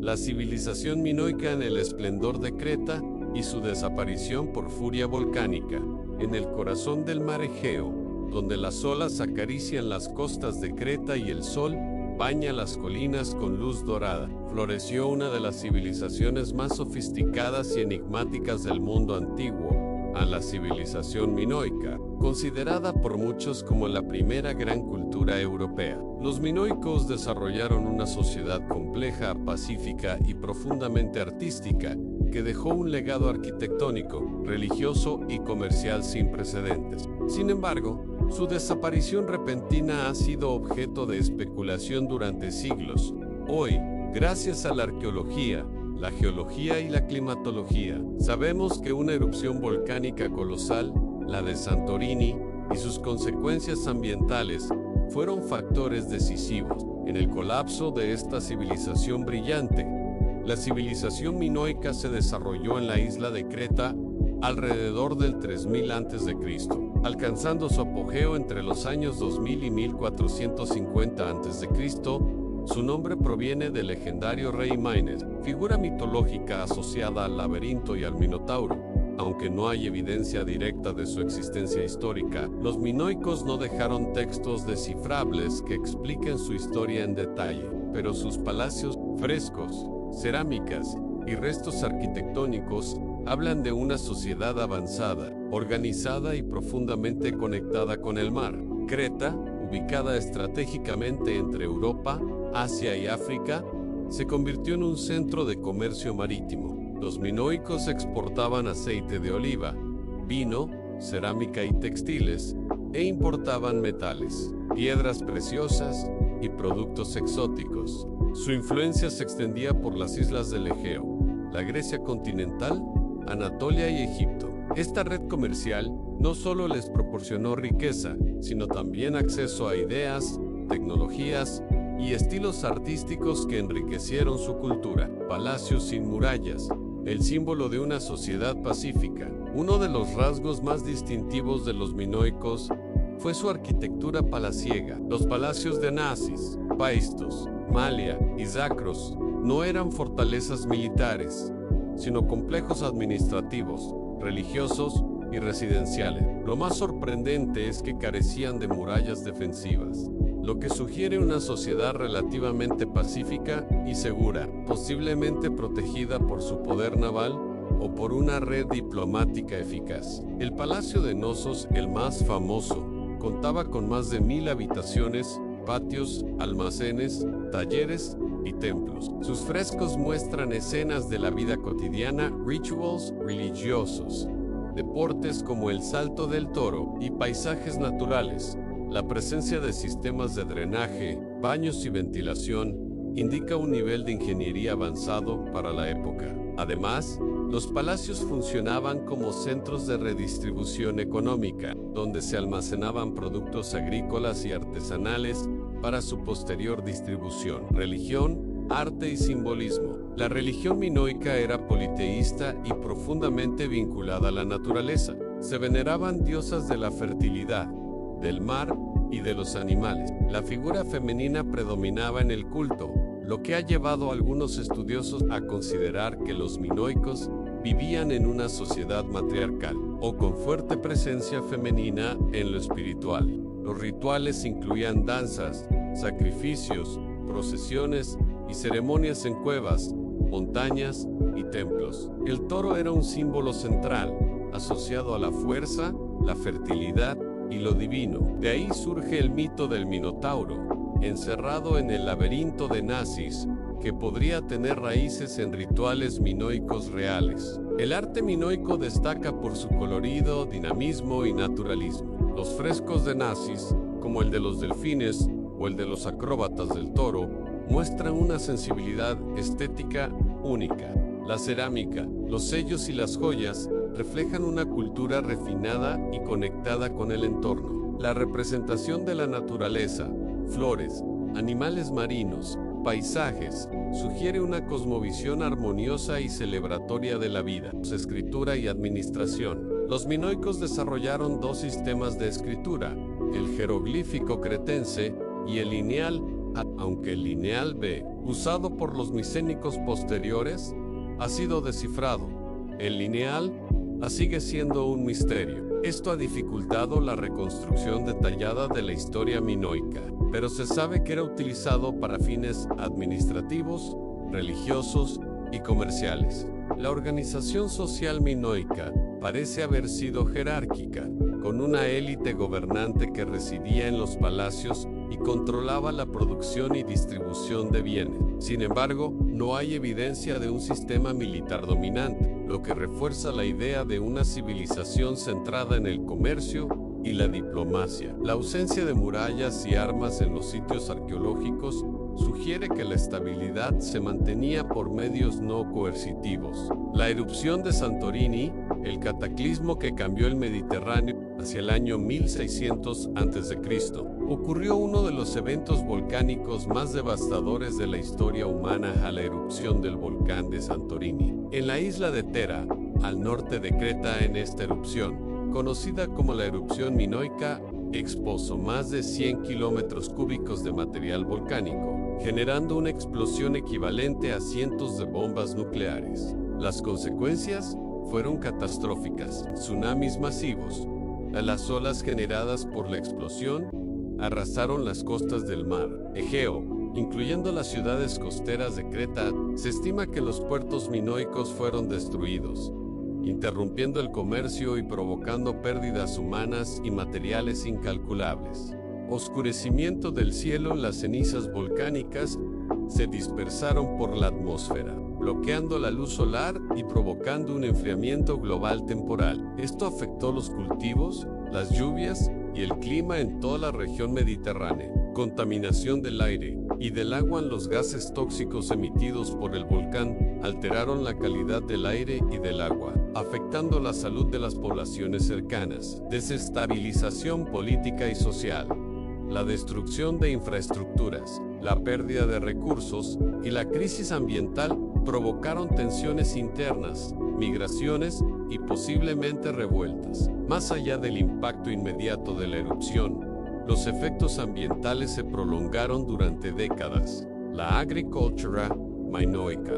la civilización minoica en el esplendor de Creta y su desaparición por furia volcánica. En el corazón del mar Egeo, donde las olas acarician las costas de Creta y el sol baña las colinas con luz dorada, floreció una de las civilizaciones más sofisticadas y enigmáticas del mundo antiguo, a la civilización minoica, considerada por muchos como la primera gran cultura europea. Los minoicos desarrollaron una sociedad compleja, pacífica y profundamente artística, que dejó un legado arquitectónico, religioso y comercial sin precedentes. Sin embargo, su desaparición repentina ha sido objeto de especulación durante siglos. Hoy, gracias a la arqueología, la geología y la climatología, sabemos que una erupción volcánica colosal, la de Santorini, y sus consecuencias ambientales fueron factores decisivos en el colapso de esta civilización brillante. La civilización minoica se desarrolló en la isla de Creta alrededor del 3000 a.C., alcanzando su apogeo entre los años 2000 y 1450 a.C. Su nombre proviene del legendario rey Minos, figura mitológica asociada al laberinto y al Minotauro. Aunque no hay evidencia directa de su existencia histórica, los minoicos no dejaron textos descifrables que expliquen su historia en detalle, pero sus palacios, frescos, cerámicas y restos arquitectónicos hablan de una sociedad avanzada, organizada y profundamente conectada con el mar. Creta, ubicada estratégicamente entre Europa, Asia y África, se convirtió en un centro de comercio marítimo. Los minoicos exportaban aceite de oliva, vino, cerámica y textiles, e importaban metales, piedras preciosas y productos exóticos. Su influencia se extendía por las islas del Egeo, la Grecia continental, Anatolia y Egipto. Esta red comercial no solo les proporcionó riqueza, sino también acceso a ideas, tecnologías y estilos artísticos que enriquecieron su cultura. Palacios sin murallas, el símbolo de una sociedad pacífica. Uno de los rasgos más distintivos de los minoicos fue su arquitectura palaciega. Los palacios de Nasis, Paistos, Malia y Zakros no eran fortalezas militares, sino complejos administrativos, religiosos y residenciales. Lo más sorprendente es que carecían de murallas defensivas, lo que sugiere una sociedad relativamente pacífica y segura, posiblemente protegida por su poder naval o por una red diplomática eficaz. El Palacio de Knossos, el más famoso, contaba con más de 1000 habitaciones, patios, almacenes, talleres y templos. Sus frescos muestran escenas de la vida cotidiana, rituals religiosos, deportes como el salto del toro y paisajes naturales. La presencia de sistemas de drenaje, baños y ventilación indica un nivel de ingeniería avanzado para la época. Además, los palacios funcionaban como centros de redistribución económica, donde se almacenaban productos agrícolas y artesanales para su posterior distribución. Religión, arte y simbolismo. La religión minoica era politeísta y profundamente vinculada a la naturaleza. Se veneraban diosas de la fertilidad, del mar y de los animales. La figura femenina predominaba en el culto, lo que ha llevado a algunos estudiosos a considerar que los minoicos vivían en una sociedad matriarcal o con fuerte presencia femenina en lo espiritual. Los rituales incluían danzas, sacrificios, procesiones y ceremonias en cuevas, montañas y templos. El toro era un símbolo central, asociado a la fuerza, la fertilidad y lo divino. De ahí surge el mito del Minotauro, encerrado en el laberinto de Nasis, que podría tener raíces en rituales minoicos reales. El arte minoico destaca por su colorido, dinamismo y naturalismo. Los frescos de Nasis, como el de los delfines o el de los acróbatas del toro, muestran una sensibilidad estética única. La cerámica, los sellos y las joyas reflejan una cultura refinada y conectada con el entorno. La representación de la naturaleza, flores, animales marinos, paisajes, sugiere una cosmovisión armoniosa y celebratoria de la vida. Escritura y administración. Los minoicos desarrollaron dos sistemas de escritura, el jeroglífico cretense y el lineal Aunque el lineal B, usado por los micénicos posteriores, ha sido descifrado, el lineal A sigue siendo un misterio. Esto ha dificultado la reconstrucción detallada de la historia minoica, pero se sabe que era utilizado para fines administrativos, religiosos y comerciales. La organización social minoica parece haber sido jerárquica, con una élite gobernante que residía en los palacios y controlaba la producción y distribución de bienes. Sin embargo, no hay evidencia de un sistema militar dominante, lo que refuerza la idea de una civilización centrada en el comercio y la diplomacia. La ausencia de murallas y armas en los sitios arqueológicos sugiere que la estabilidad se mantenía por medios no coercitivos. La erupción de Santorini, el cataclismo que cambió el Mediterráneo hacia el año 1600 a.C., ocurrió uno de los eventos volcánicos más devastadores de la historia humana a la erupción del volcán de Santorini. En la isla de Thera, al norte de Creta, en esta erupción, conocida como la erupción minoica, expuso más de 100 kilómetros cúbicos de material volcánico, generando una explosión equivalente a cientos de bombas nucleares. Las consecuencias fueron catastróficas. Tsunamis masivos, las olas generadas por la explosión, arrasaron las costas del mar Egeo, incluyendo las ciudades costeras de Creta. Se estima que los puertos minoicos fueron destruidos, interrumpiendo el comercio y provocando pérdidas humanas y materiales incalculables. Oscurecimiento del cielo. Las cenizas volcánicas se dispersaron por la atmósfera, bloqueando la luz solar y provocando un enfriamiento global temporal. Esto afectó los cultivos, las lluvias y el clima en toda la región mediterránea. Contaminación del aire y del agua. Los gases tóxicos emitidos por el volcán alteraron la calidad del aire y del agua, afectando la salud de las poblaciones cercanas. Desestabilización política y social. La destrucción de infraestructuras, la pérdida de recursos y la crisis ambiental provocaron tensiones internas, migraciones y posiblemente revueltas. Más allá del impacto inmediato de la erupción, los efectos ambientales se prolongaron durante décadas. La agricultura minoica,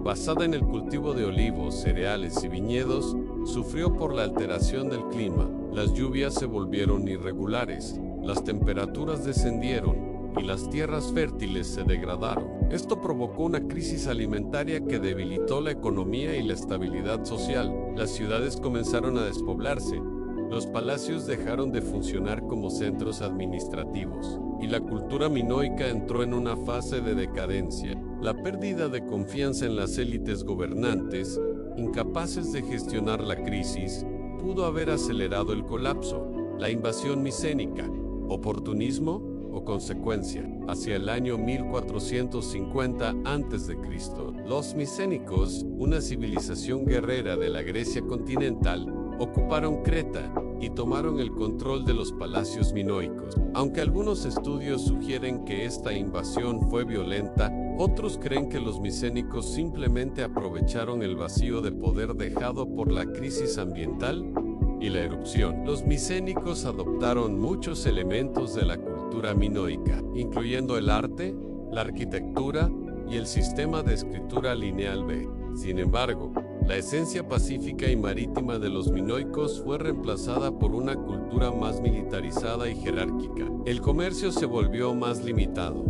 basada en el cultivo de olivos, cereales y viñedos, sufrió por la alteración del clima. Las lluvias se volvieron irregulares, las temperaturas descendieron y las tierras fértiles se degradaron. Esto provocó una crisis alimentaria que debilitó la economía y la estabilidad social. Las ciudades comenzaron a despoblarse, los palacios dejaron de funcionar como centros administrativos, y la cultura minoica entró en una fase de decadencia. La pérdida de confianza en las élites gobernantes, incapaces de gestionar la crisis, pudo haber acelerado el colapso. La invasión micénica, oportunismo o consecuencia. Hacia el año 1450 a.C., los micénicos, una civilización guerrera de la Grecia continental, ocuparon Creta y tomaron el control de los palacios minoicos. Aunque algunos estudios sugieren que esta invasión fue violenta, otros creen que los micénicos simplemente aprovecharon el vacío de poder dejado por la crisis ambiental y la erupción. Los micénicos adoptaron muchos elementos de la cultura minoica, incluyendo el arte, la arquitectura y el sistema de escritura lineal B. Sin embargo, la esencia pacífica y marítima de los minoicos fue reemplazada por una cultura más militarizada y jerárquica. El comercio se volvió más limitado,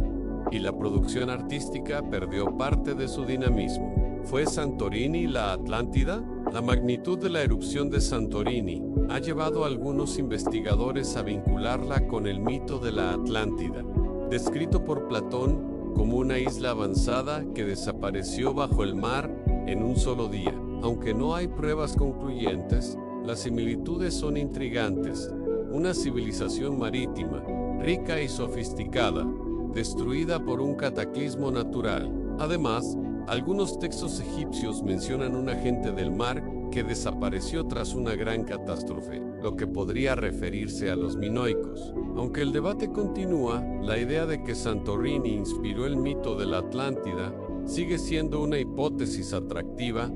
y la producción artística perdió parte de su dinamismo. ¿Fue Santorini la Atlántida? La magnitud de la erupción de Santorini ha llevado a algunos investigadores a vincularla con el mito de la Atlántida, descrito por Platón como una isla avanzada que desapareció bajo el mar en un solo día. Aunque no hay pruebas concluyentes, las similitudes son intrigantes. Una civilización marítima, rica y sofisticada, destruida por un cataclismo natural. Además, algunos textos egipcios mencionan un agente del mar que desapareció tras una gran catástrofe, lo que podría referirse a los minoicos. Aunque el debate continúa, la idea de que Santorini inspiró el mito de la Atlántida sigue siendo una hipótesis atractiva.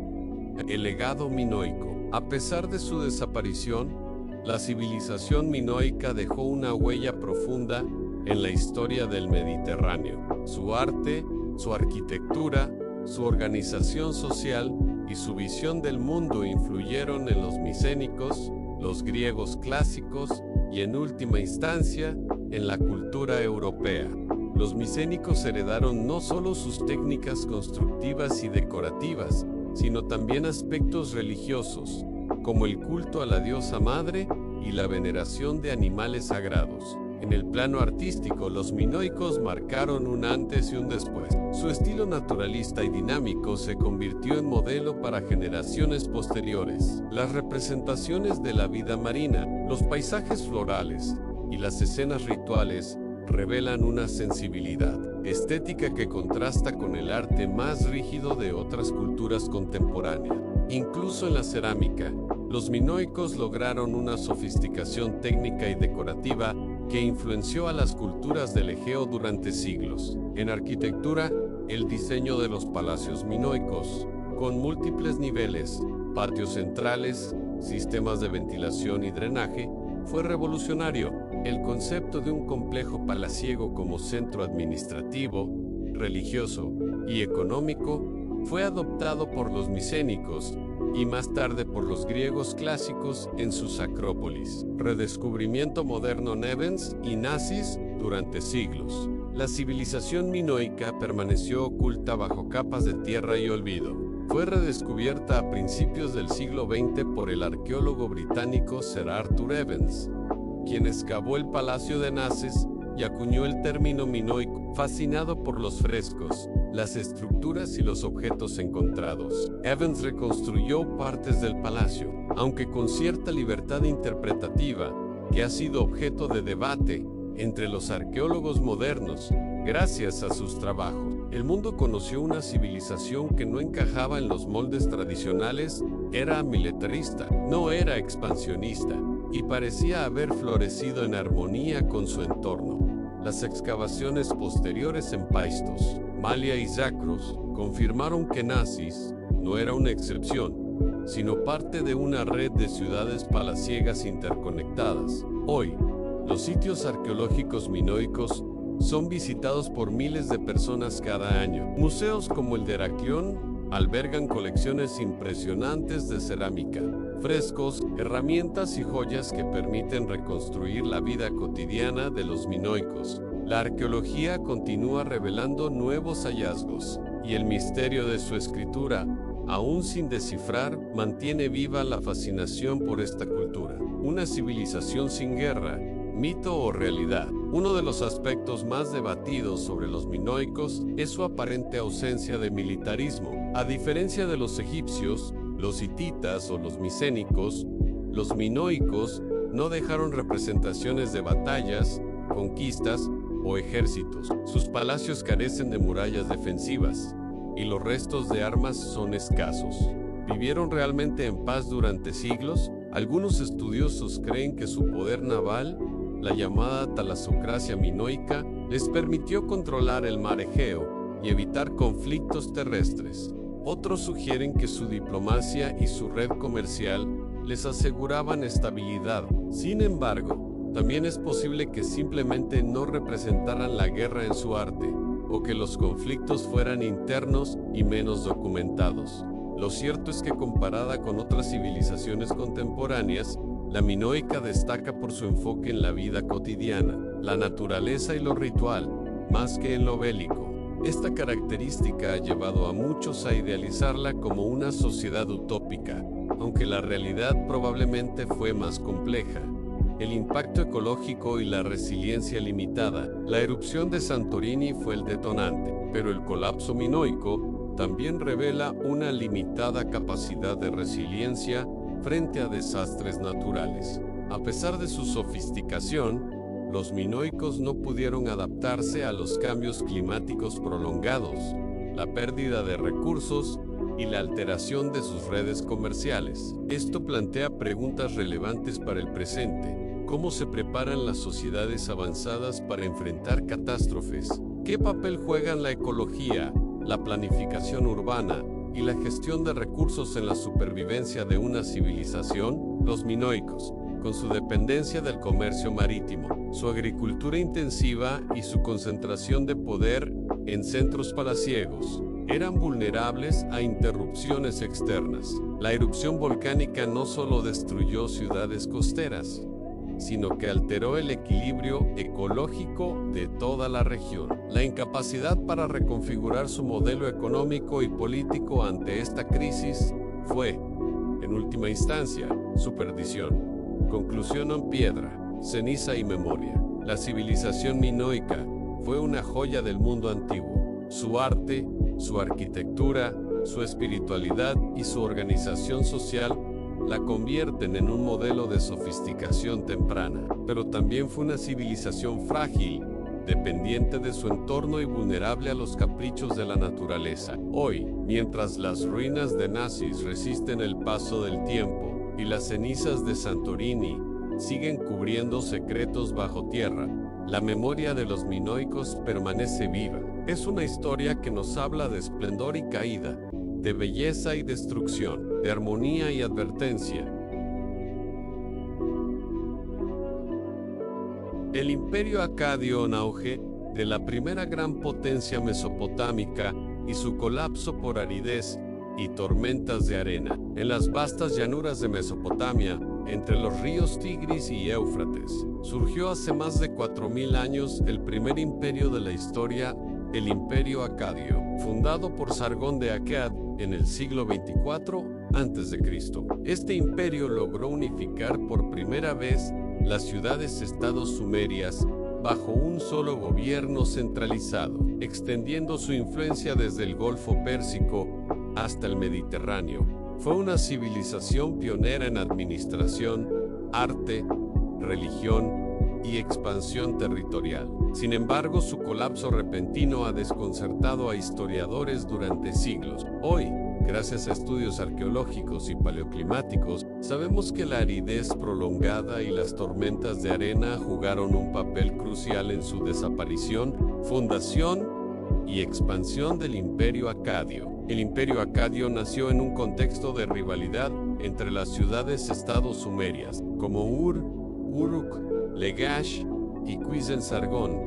El legado minoico. A pesar de su desaparición, la civilización minoica dejó una huella profunda en la historia del Mediterráneo. Su arte, su arquitectura, su organización social y su visión del mundo influyeron en los micénicos, los griegos clásicos y, en última instancia, en la cultura europea. Los micénicos heredaron no solo sus técnicas constructivas y decorativas, sino también aspectos religiosos, como el culto a la diosa madre y la veneración de animales sagrados. En el plano artístico, los minoicos marcaron un antes y un después. Su estilo naturalista y dinámico se convirtió en modelo para generaciones posteriores. Las representaciones de la vida marina, los paisajes florales y las escenas rituales revelan una sensibilidad estética que contrasta con el arte más rígido de otras culturas contemporáneas. Incluso en la cerámica, los minoicos lograron una sofisticación técnica y decorativa que influenció a las culturas del Egeo durante siglos. En arquitectura, el diseño de los palacios minoicos, con múltiples niveles, patios centrales, sistemas de ventilación y drenaje, fue revolucionario. El concepto de un complejo palaciego como centro administrativo, religioso y económico fue adoptado por los micénicos y más tarde por los griegos clásicos en sus acrópolis. Redescubrimiento moderno Nevens y Nasis durante siglos. La civilización minoica permaneció oculta bajo capas de tierra y olvido. Fue redescubierta a principios del siglo XX por el arqueólogo británico Sir Arthur Evans, quien excavó el palacio de Nases y acuñó el término minoico, fascinado por los frescos, las estructuras y los objetos encontrados. Evans reconstruyó partes del palacio, aunque con cierta libertad interpretativa, que ha sido objeto de debate entre los arqueólogos modernos. Gracias a sus trabajos, el mundo conoció una civilización que no encajaba en los moldes tradicionales, era militarista, no era expansionista, y parecía haber florecido en armonía con su entorno. Las excavaciones posteriores en Paistos, Malia y Zakros confirmaron que Nasis no era una excepción, sino parte de una red de ciudades palaciegas interconectadas. Hoy, los sitios arqueológicos minoicos son visitados por miles de personas cada año. Museos como el de Heraclión albergan colecciones impresionantes de cerámica, frescos, herramientas y joyas que permiten reconstruir la vida cotidiana de los minoicos. La arqueología continúa revelando nuevos hallazgos, y el misterio de su escritura, aún sin descifrar, mantiene viva la fascinación por esta cultura. Una civilización sin guerra, mito o realidad. Uno de los aspectos más debatidos sobre los minoicos es su aparente ausencia de militarismo. A diferencia de los egipcios, los hititas o los micénicos, los minoicos no dejaron representaciones de batallas, conquistas o ejércitos. Sus palacios carecen de murallas defensivas y los restos de armas son escasos. ¿Vivieron realmente en paz durante siglos? Algunos estudiosos creen que su poder naval, la llamada talasocracia minoica, les permitió controlar el mar Egeo y evitar conflictos terrestres. Otros sugieren que su diplomacia y su red comercial les aseguraban estabilidad. Sin embargo, también es posible que simplemente no representaran la guerra en su arte, o que los conflictos fueran internos y menos documentados. Lo cierto es que comparada con otras civilizaciones contemporáneas, la minoica destaca por su enfoque en la vida cotidiana, la naturaleza y lo ritual, más que en lo bélico. Esta característica ha llevado a muchos a idealizarla como una sociedad utópica, aunque la realidad probablemente fue más compleja. El impacto ecológico y la resiliencia limitada. La erupción de Santorini fue el detonante, pero el colapso minoico también revela una limitada capacidad de resiliencia frente a desastres naturales. A pesar de su sofisticación, los minoicos no pudieron adaptarse a los cambios climáticos prolongados, la pérdida de recursos y la alteración de sus redes comerciales. Esto plantea preguntas relevantes para el presente. ¿Cómo se preparan las sociedades avanzadas para enfrentar catástrofes? ¿Qué papel juegan la ecología, la planificación urbana y la gestión de recursos en la supervivencia de una civilización? Los minoicos, con su dependencia del comercio marítimo, su agricultura intensiva y su concentración de poder en centros palaciegos, eran vulnerables a interrupciones externas. La erupción volcánica no solo destruyó ciudades costeras, sino que alteró el equilibrio ecológico de toda la región. La incapacidad para reconfigurar su modelo económico y político ante esta crisis fue, en última instancia, su perdición. Conclusión en piedra, ceniza y memoria. La civilización minoica fue una joya del mundo antiguo. Su arte, su arquitectura, su espiritualidad y su organización social la convierten en un modelo de sofisticación temprana, pero también fue una civilización frágil, dependiente de su entorno y vulnerable a los caprichos de la naturaleza. Hoy, mientras las ruinas de Naxos resisten el paso del tiempo y las cenizas de Santorini siguen cubriendo secretos bajo tierra, la memoria de los minoicos permanece viva. Es una historia que nos habla de esplendor y caída, de belleza y destrucción, de armonía y advertencia. El imperio acadio en auge, de la primera gran potencia mesopotámica, y su colapso por aridez y tormentas de arena. En las vastas llanuras de Mesopotamia, entre los ríos Tigris y Éufrates, surgió hace más de 4000 años el primer imperio de la historia, el Imperio Acadio, fundado por Sargón de Akkad en el siglo 24 a.C. Este imperio logró unificar por primera vez las ciudades-estados sumerias bajo un solo gobierno centralizado, extendiendo su influencia desde el Golfo Pérsico hasta el Mediterráneo. Fue una civilización pionera en administración, arte, religión y expansión territorial. Sin embargo, su colapso repentino ha desconcertado a historiadores durante siglos. Hoy, gracias a estudios arqueológicos y paleoclimáticos, sabemos que la aridez prolongada y las tormentas de arena jugaron un papel crucial en su desaparición, fundación y expansión del Imperio Acadio. El Imperio Acadio nació en un contexto de rivalidad entre las ciudades-estados sumerias, como Uruk, Lagash y Sargón,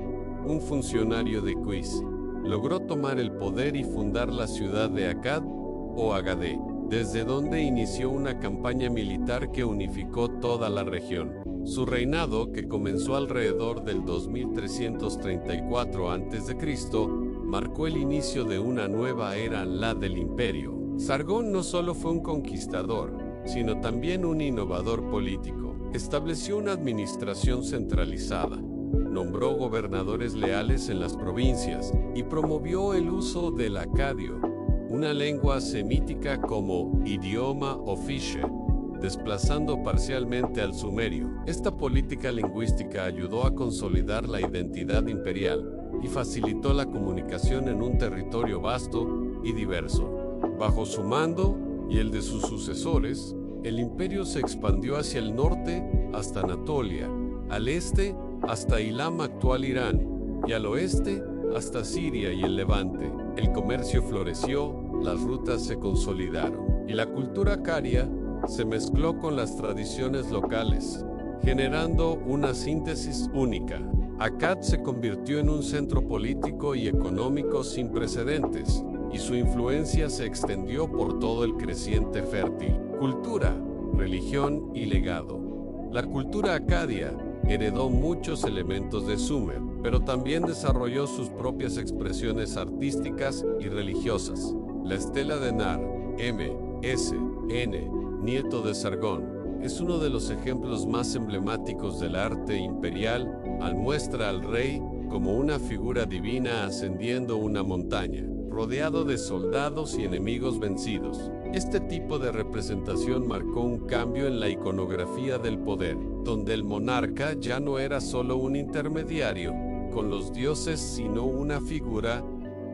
un funcionario de Kush, logró tomar el poder y fundar la ciudad de Akkad o Agade, desde donde inició una campaña militar que unificó toda la región. Su reinado, que comenzó alrededor del 2334 a.C., marcó el inicio de una nueva era, la del imperio. Sargón no solo fue un conquistador, sino también un innovador político. Estableció una administración centralizada, nombró gobernadores leales en las provincias y promovió el uso del acadio, una lengua semítica como idioma oficial, desplazando parcialmente al sumerio. Esta política lingüística ayudó a consolidar la identidad imperial y facilitó la comunicación en un territorio vasto y diverso. Bajo su mando y el de sus sucesores, el imperio se expandió hacia el norte hasta Anatolia, al este hasta Ilam, actual Irán, y al oeste hasta Siria y el Levante. El comercio floreció, las rutas se consolidaron, y la cultura acaria se mezcló con las tradiciones locales, generando una síntesis única. Akkad se convirtió en un centro político y económico sin precedentes, y su influencia se extendió por todo el creciente fértil. Cultura, religión y legado. La cultura acadia heredó muchos elementos de Sumer, pero también desarrolló sus propias expresiones artísticas y religiosas. La estela de Nar, M.S.N., nieto de Sargón, es uno de los ejemplos más emblemáticos del arte imperial, al muestra al rey como una figura divina ascendiendo una montaña, rodeado de soldados y enemigos vencidos. Este tipo de representación marcó un cambio en la iconografía del poder, donde el monarca ya no era solo un intermediario con los dioses, sino una figura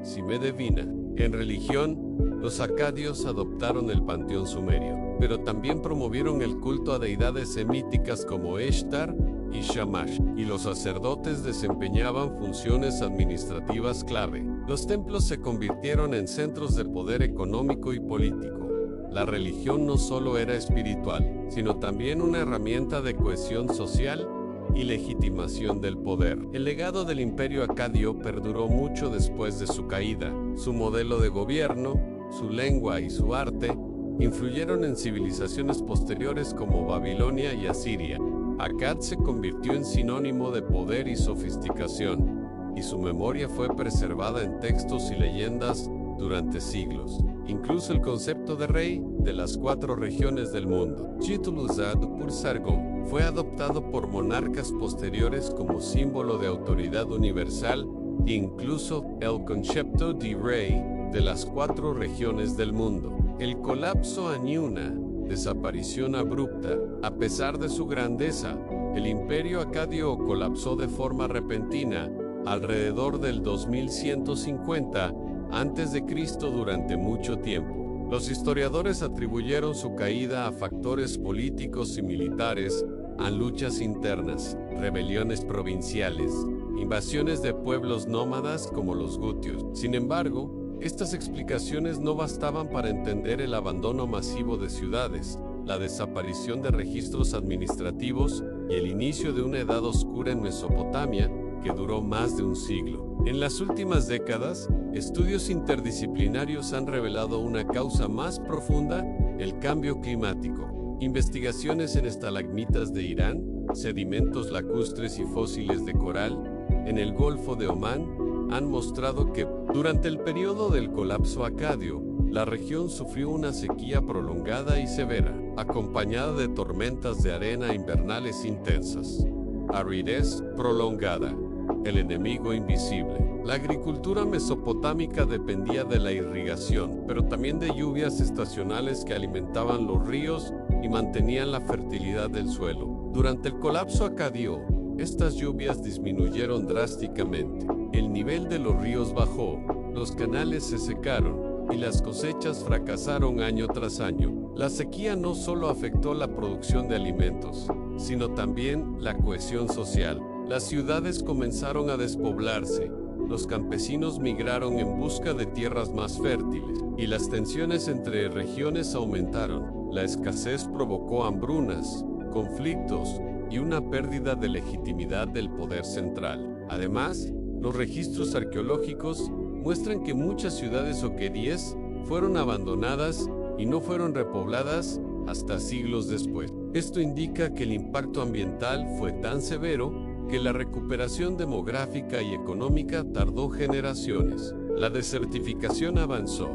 semidivina. En religión, los acadios adoptaron el panteón sumerio, pero también promovieron el culto a deidades semíticas como Ishtar y Shamash, y los sacerdotes desempeñaban funciones administrativas clave. Los templos se convirtieron en centros de poder económico y político, La religión no solo era espiritual, sino también una herramienta de cohesión social y legitimación del poder. El legado del Imperio acadio perduró mucho después de su caída. Su modelo de gobierno, su lengua y su arte influyeron en civilizaciones posteriores como Babilonia y Asiria. Akkad se convirtió en sinónimo de poder y sofisticación, y su memoria fue preservada en textos y leyendas durante siglos. Incluso el concepto de rey de las 4 regiones del mundo, título usado por Sargon, fue adoptado por monarcas posteriores como símbolo de autoridad universal, e incluso el concepto de rey de las 4 regiones del mundo. El colapso ante una desaparición abrupta. A pesar de su grandeza, el Imperio acadio colapsó de forma repentina alrededor del 2150 a.C. durante mucho tiempo. Los historiadores atribuyeron su caída a factores políticos y militares, a luchas internas, rebeliones provinciales, invasiones de pueblos nómadas como los gutios. Sin embargo, estas explicaciones no bastaban para entender el abandono masivo de ciudades, la desaparición de registros administrativos y el inicio de una edad oscura en Mesopotamia que duró más de un siglo. En las últimas décadas, estudios interdisciplinarios han revelado una causa más profunda: el cambio climático. Investigaciones en estalagmitas de Irán, sedimentos lacustres y fósiles de coral en el Golfo de Omán han mostrado que, durante el periodo del colapso acadio, la región sufrió una sequía prolongada y severa, acompañada de tormentas de arena invernales intensas. Aridez prolongada. El enemigo invisible. La agricultura mesopotámica dependía de la irrigación, pero también de lluvias estacionales que alimentaban los ríos y mantenían la fertilidad del suelo. Durante el colapso acadio, estas lluvias disminuyeron drásticamente. El nivel de los ríos bajó, los canales se secaron y las cosechas fracasaron año tras año. La sequía no solo afectó la producción de alimentos, sino también la cohesión social. Las ciudades comenzaron a despoblarse, los campesinos migraron en busca de tierras más fértiles, y las tensiones entre regiones aumentaron. La escasez provocó hambrunas, conflictos y una pérdida de legitimidad del poder central. Además, los registros arqueológicos muestran que muchas ciudades oqueríes fueron abandonadas y no fueron repobladas hasta siglos después. Esto indica que el impacto ambiental fue tan severo que la recuperación demográfica y económica tardó generaciones. La desertificación avanzó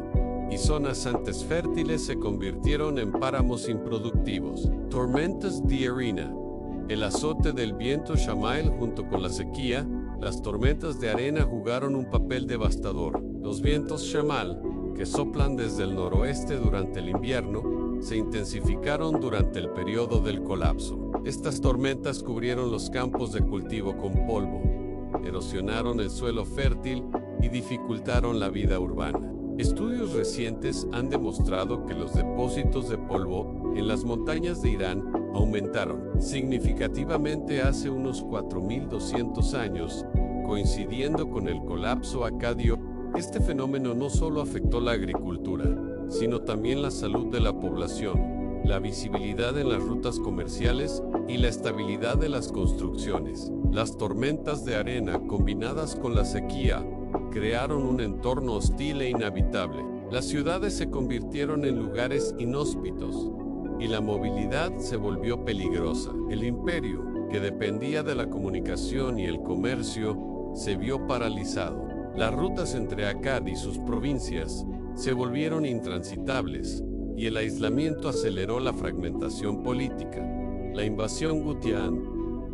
y zonas antes fértiles se convirtieron en páramos improductivos. Tormentas de arena. El azote del viento Shamael junto con la sequía, las tormentas de arena jugaron un papel devastador. Los vientos Shamal, que soplan desde el noroeste durante el invierno, se intensificaron durante el periodo del colapso. Estas tormentas cubrieron los campos de cultivo con polvo, erosionaron el suelo fértil y dificultaron la vida urbana. Estudios recientes han demostrado que los depósitos de polvo en las montañas de Irán aumentaron significativamente hace unos 4.200 años, coincidiendo con el colapso acadio. Este fenómeno no solo afectó la agricultura, sino también la salud de la población, la visibilidad en las rutas comerciales y la estabilidad de las construcciones. Las tormentas de arena combinadas con la sequía crearon un entorno hostil e inhabitable. Las ciudades se convirtieron en lugares inhóspitos y la movilidad se volvió peligrosa. El imperio, que dependía de la comunicación y el comercio, se vio paralizado. Las rutas entre Akkad y sus provincias se volvieron intransitables y el aislamiento aceleró la fragmentación política. La invasión gutián,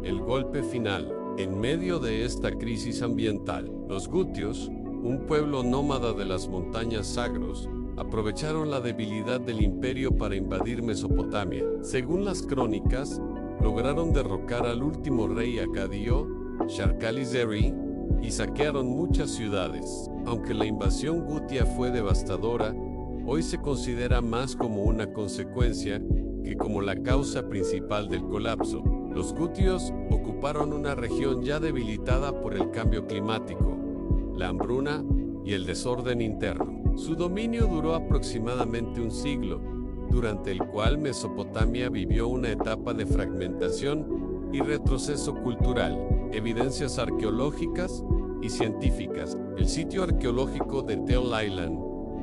el golpe final. En medio de esta crisis ambiental, los gutios, un pueblo nómada de las montañas Zagros, aprovecharon la debilidad del imperio para invadir Mesopotamia. Según las crónicas, lograron derrocar al último rey acadio, Sharkali-Zeri, y saquearon muchas ciudades. Aunque la invasión gutia fue devastadora, hoy se considera más como una consecuencia que como la causa principal del colapso. Los gutios ocuparon una región ya debilitada por el cambio climático, la hambruna y el desorden interno. Su dominio duró aproximadamente un siglo durante el cual Mesopotamia vivió una etapa de fragmentación y retroceso cultural. Evidencias arqueológicas y científicas. El sitio arqueológico de Tel Island,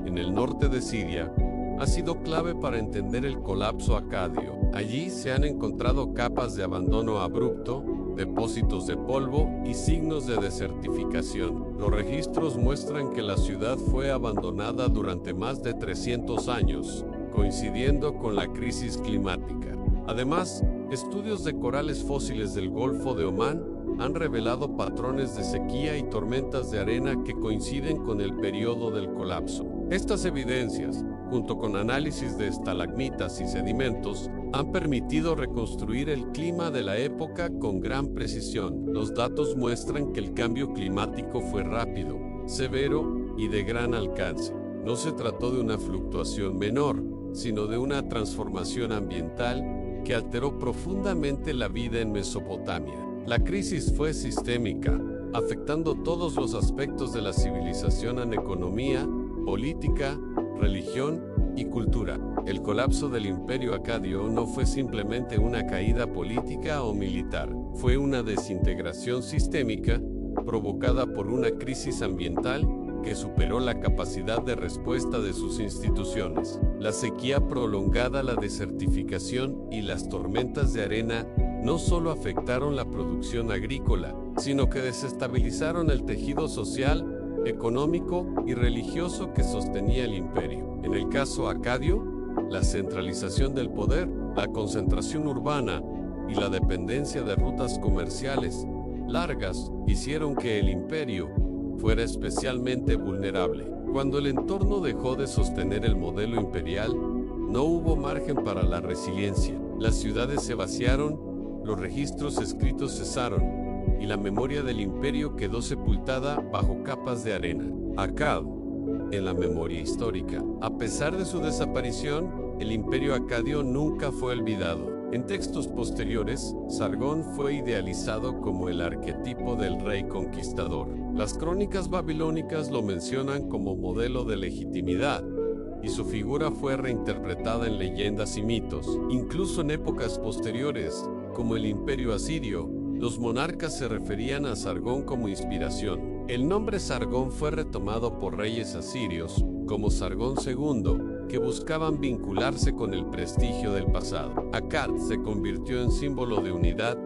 en el norte de Siria, ha sido clave para entender el colapso acadio. Allí se han encontrado capas de abandono abrupto, depósitos de polvo y signos de desertificación. Los registros muestran que la ciudad fue abandonada durante más de 300 años, coincidiendo con la crisis climática. Además, estudios de corales fósiles del Golfo de Omán han revelado patrones de sequía y tormentas de arena que coinciden con el periodo del colapso. Estas evidencias, junto con análisis de estalagmitas y sedimentos, han permitido reconstruir el clima de la época con gran precisión. Los datos muestran que el cambio climático fue rápido, severo y de gran alcance. No se trató de una fluctuación menor, sino de una transformación ambiental que alteró profundamente la vida en Mesopotamia. La crisis fue sistémica, afectando todos los aspectos de la civilización en economía, política, religión y cultura. El colapso del Imperio Acadio no fue simplemente una caída política o militar, fue una desintegración sistémica provocada por una crisis ambiental que superó la capacidad de respuesta de sus instituciones. La sequía prolongada, la desertificación y las tormentas de arena no solo afectaron la producción agrícola, sino que desestabilizaron el tejido social, económico y religioso que sostenía el imperio. En el caso acadio, la centralización del poder, la concentración urbana y la dependencia de rutas comerciales largas hicieron que el imperio fuera especialmente vulnerable. Cuando el entorno dejó de sostener el modelo imperial, no hubo margen para la resiliencia. Las ciudades se vaciaron, los registros escritos cesaron, y la memoria del imperio quedó sepultada bajo capas de arena. Akkad, en la memoria histórica. A pesar de su desaparición, el imperio acadio nunca fue olvidado. En textos posteriores, Sargón fue idealizado como el arquetipo del rey conquistador. Las crónicas babilónicas lo mencionan como modelo de legitimidad, y su figura fue reinterpretada en leyendas y mitos. Incluso en épocas posteriores, como el imperio asirio, los monarcas se referían a Sargón como inspiración. El nombre Sargón fue retomado por reyes asirios, como Sargón II, que buscaban vincularse con el prestigio del pasado. Akkad se convirtió en símbolo de unidad,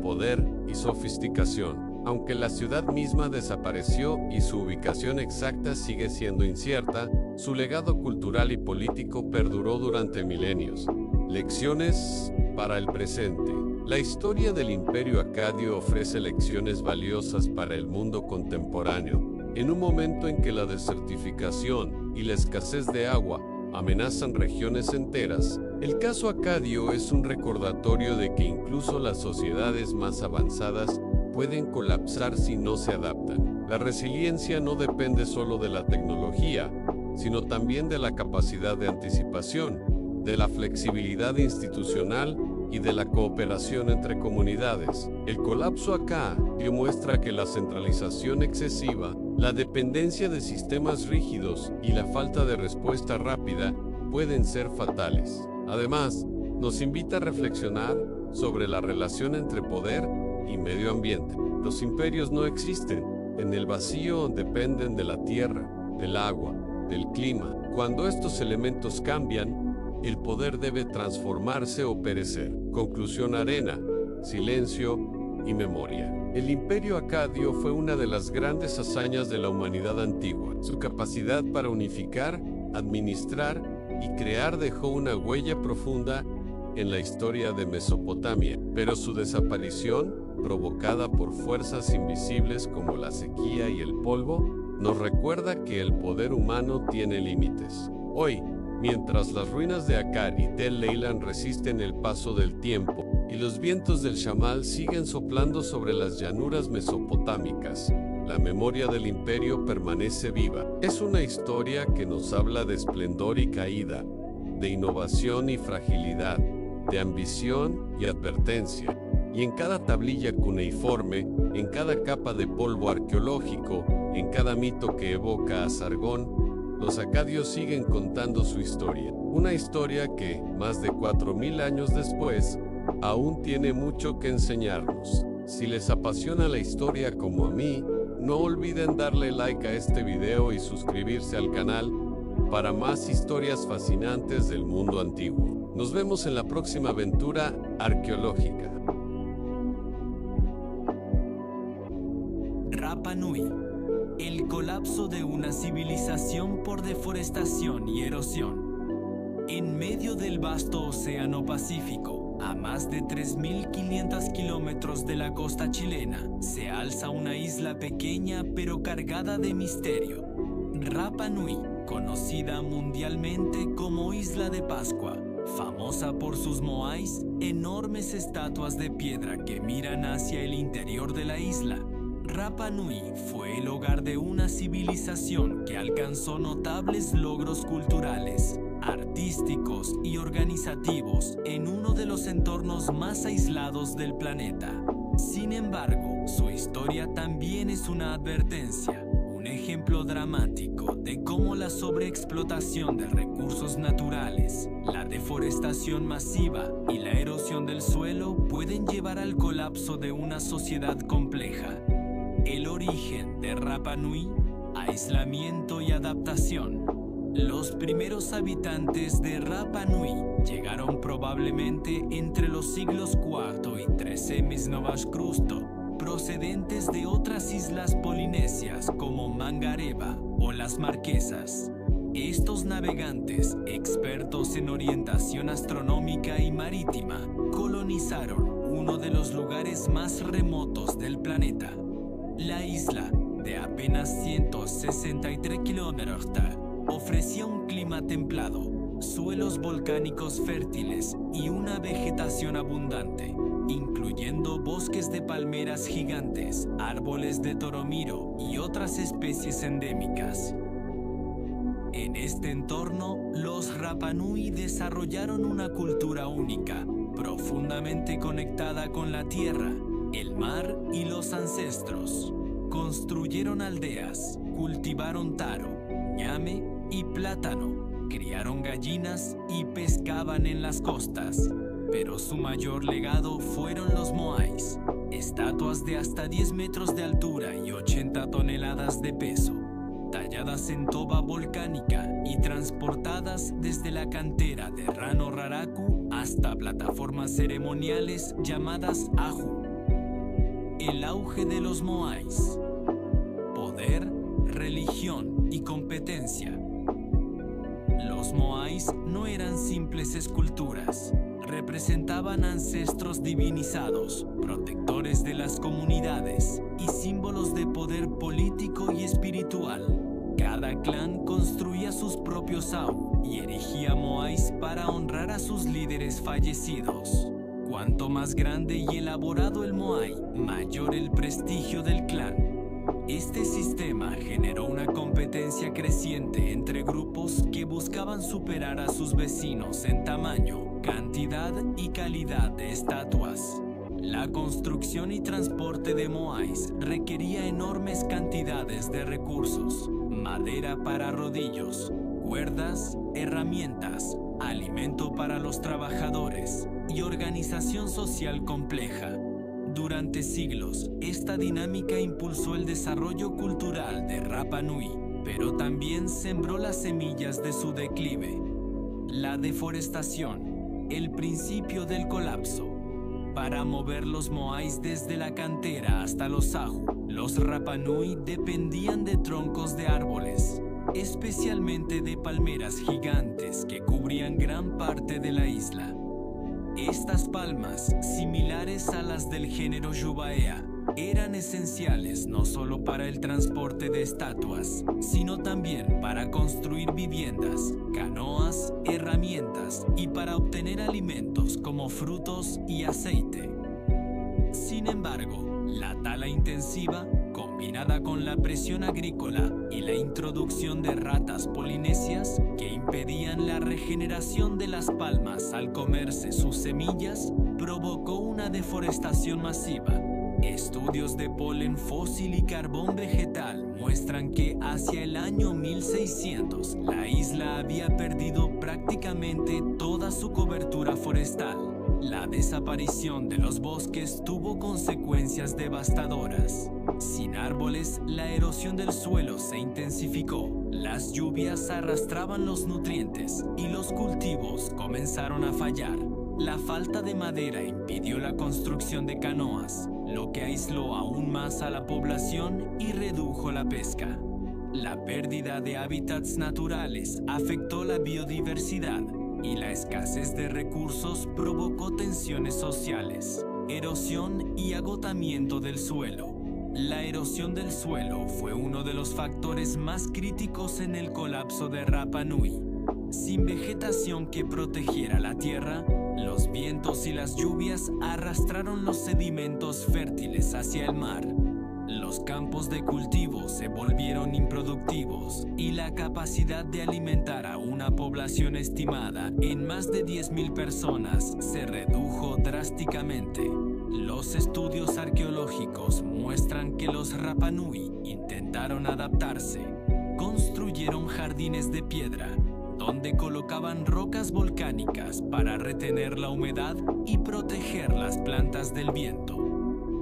poder y sofisticación. Aunque la ciudad misma desapareció y su ubicación exacta sigue siendo incierta, su legado cultural y político perduró durante milenios. Lecciones para el presente. La historia del Imperio Acadio ofrece lecciones valiosas para el mundo contemporáneo. En un momento en que la desertificación y la escasez de agua amenazan regiones enteras, el caso acadio es un recordatorio de que incluso las sociedades más avanzadas pueden colapsar si no se adaptan. La resiliencia no depende solo de la tecnología, sino también de la capacidad de anticipación, de la flexibilidad institucional y de la cooperación entre comunidades. El colapso acá demuestra que la centralización excesiva, la dependencia de sistemas rígidos y la falta de respuesta rápida pueden ser fatales. Además, nos invita a reflexionar sobre la relación entre poder y medio ambiente. Los imperios no existen en el vacío, dependen de la tierra, del agua, del clima. Cuando estos elementos cambian, el poder debe transformarse o perecer. Conclusión: arena, silencio y memoria. El imperio acadio fue una de las grandes hazañas de la humanidad antigua. Su capacidad para unificar, administrar y crear dejó una huella profunda en la historia de Mesopotamia, pero su desaparición, provocada por fuerzas invisibles como la sequía y el polvo, nos recuerda que el poder humano tiene límites. Hoy, mientras las ruinas de Akkad y Tel Island resisten el paso del tiempo y los vientos del Shamal siguen soplando sobre las llanuras mesopotámicas, la memoria del imperio permanece viva. Es una historia que nos habla de esplendor y caída, de innovación y fragilidad, de ambición y advertencia. Y en cada tablilla cuneiforme, en cada capa de polvo arqueológico, en cada mito que evoca a Sargón, los acadios siguen contando su historia. Una historia que, más de 4000 años después, aún tiene mucho que enseñarnos. Si les apasiona la historia como a mí, no olviden darle like a este video y suscribirse al canal para más historias fascinantes del mundo antiguo. Nos vemos en la próxima aventura arqueológica. Rapa Nui, el colapso de una civilización por deforestación y erosión. En medio del vasto océano Pacífico, a más de 3.500 kilómetros de la costa chilena, se alza una isla pequeña pero cargada de misterio. Rapa Nui, conocida mundialmente como Isla de Pascua, famosa por sus moais, enormes estatuas de piedra que miran hacia el interior de la isla. Rapa Nui fue el hogar de una civilización que alcanzó notables logros culturales, artísticos y organizativos en uno de los entornos más aislados del planeta. Sin embargo, su historia también es una advertencia, un ejemplo dramático de cómo la sobreexplotación de recursos naturales, la deforestación masiva y la erosión del suelo pueden llevar al colapso de una sociedad compleja. El origen de Rapa Nui, aislamiento y adaptación. Los primeros habitantes de Rapa Nui llegaron probablemente entre los siglos IV y XIII m.N., procedentes de otras islas polinesias como Mangareva o las Marquesas. Estos navegantes, expertos en orientación astronómica y marítima, colonizaron uno de los lugares más remotos del planeta. La isla, de apenas 163 kilómetros, ofrecía un clima templado, suelos volcánicos fértiles y una vegetación abundante, incluyendo bosques de palmeras gigantes, árboles de toromiro y otras especies endémicas. En este entorno, los Rapa Nui desarrollaron una cultura única, profundamente conectada con la tierra, el mar y los ancestros. Construyeron aldeas, cultivaron taro, ñame y plátano, criaron gallinas y pescaban en las costas. Pero su mayor legado fueron los moais, estatuas de hasta 10 metros de altura y 80 toneladas de peso, talladas en toba volcánica y transportadas desde la cantera de Rano Raraku hasta plataformas ceremoniales llamadas Aju. El auge de los moais: poder, religión y competencia. Los moais no eran simples esculturas, representaban ancestros divinizados, protectores de las comunidades y símbolos de poder político y espiritual. Cada clan construía sus propios au y erigía moais para honrar a sus líderes fallecidos. Cuanto más grande y elaborado el moai, mayor el prestigio del clan. Este sistema generó una competencia creciente entre grupos que buscaban superar a sus vecinos en tamaño, cantidad y calidad de estatuas. La construcción y transporte de moais requería enormes cantidades de recursos: madera para rodillos, cuerdas, herramientas, alimento para los trabajadores y organización social compleja. Durante siglos, esta dinámica impulsó el desarrollo cultural de Rapa Nui, pero también sembró las semillas de su declive. La deforestación, el principio del colapso. Para mover los moais desde la cantera hasta los aju, los Rapa Nui dependían de troncos de árboles, especialmente de palmeras gigantes que cubrían gran parte de la isla. Estas palmas, similares a las del género Yubaea, eran esenciales no solo para el transporte de estatuas, sino también para construir viviendas, canoas, herramientas y para obtener alimentos como frutos y aceite. Sin embargo, la tala intensiva, combinada con la presión agrícola y la introducción de ratas polinesias que impedían la regeneración de las palmas al comerse sus semillas, provocó una deforestación masiva. Estudios de polen fósil y carbón vegetal muestran que hacia el año 1600 la isla había perdido prácticamente toda su cobertura forestal. La desaparición de los bosques tuvo consecuencias devastadoras. Sin árboles, la erosión del suelo se intensificó. Las lluvias arrastraban los nutrientes y los cultivos comenzaron a fallar. La falta de madera impidió la construcción de canoas, lo que aisló aún más a la población y redujo la pesca. La pérdida de hábitats naturales afectó la biodiversidad y la escasez de recursos provocó tensiones sociales, erosión y agotamiento del suelo. La erosión del suelo fue uno de los factores más críticos en el colapso de Rapa Nui. Sin vegetación que protegiera la tierra, los vientos y las lluvias arrastraron los sedimentos fértiles hacia el mar. Los campos de cultivo se volvieron improductivos y la capacidad de alimentar a una población estimada en más de 10.000 personas se redujo drásticamente. Los estudios arqueológicos muestran que los Rapa Nui intentaron adaptarse. Construyeron jardines de piedra, donde colocaban rocas volcánicas para retener la humedad y proteger las plantas del viento.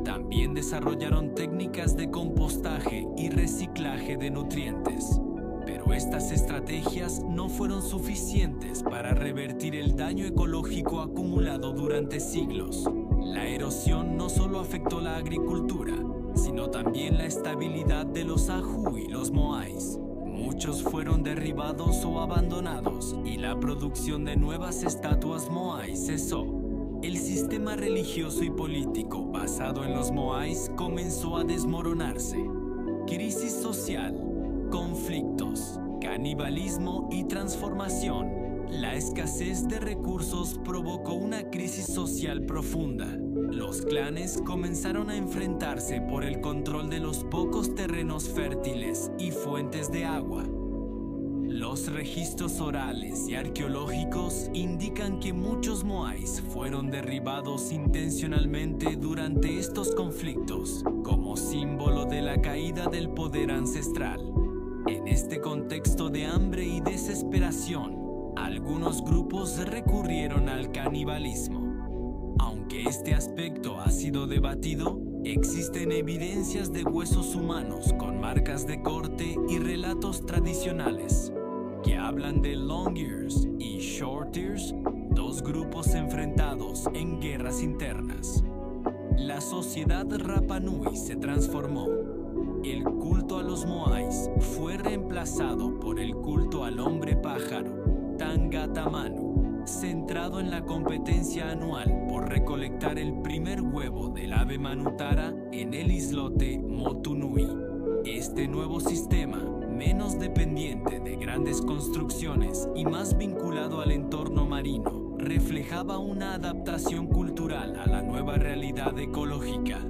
También desarrollaron técnicas de compostaje y reciclaje de nutrientes. Pero estas estrategias no fueron suficientes para revertir el daño ecológico acumulado durante siglos. La erosión no solo afectó la agricultura, sino también la estabilidad de los Ajú y los Moais. Muchos fueron derribados o abandonados y la producción de nuevas estatuas Moai cesó. El sistema religioso y político basado en los Moais comenzó a desmoronarse. Crisis social, conflictos, canibalismo y transformación. La escasez de recursos provocó una crisis social profunda. Los clanes comenzaron a enfrentarse por el control de los pocos terrenos fértiles y fuentes de agua. Los registros orales y arqueológicos indican que muchos Moais fueron derribados intencionalmente durante estos conflictos, como símbolo de la caída del poder ancestral. En este contexto de hambre y desesperación, algunos grupos recurrieron al canibalismo. Aunque este aspecto ha sido debatido, existen evidencias de huesos humanos con marcas de corte y relatos tradicionales que hablan de Long Ears y Short Ears, dos grupos enfrentados en guerras internas. La sociedad Rapa Nui se transformó. El culto a los Moais fue reemplazado por el culto al hombre pájaro, Tangata Manu, centrado en la competencia anual por recolectar el primer huevo del ave manutara en el islote Motunui. Este nuevo sistema, menos dependiente de grandes construcciones y más vinculado al entorno marino, reflejaba una adaptación cultural a la nueva realidad ecológica.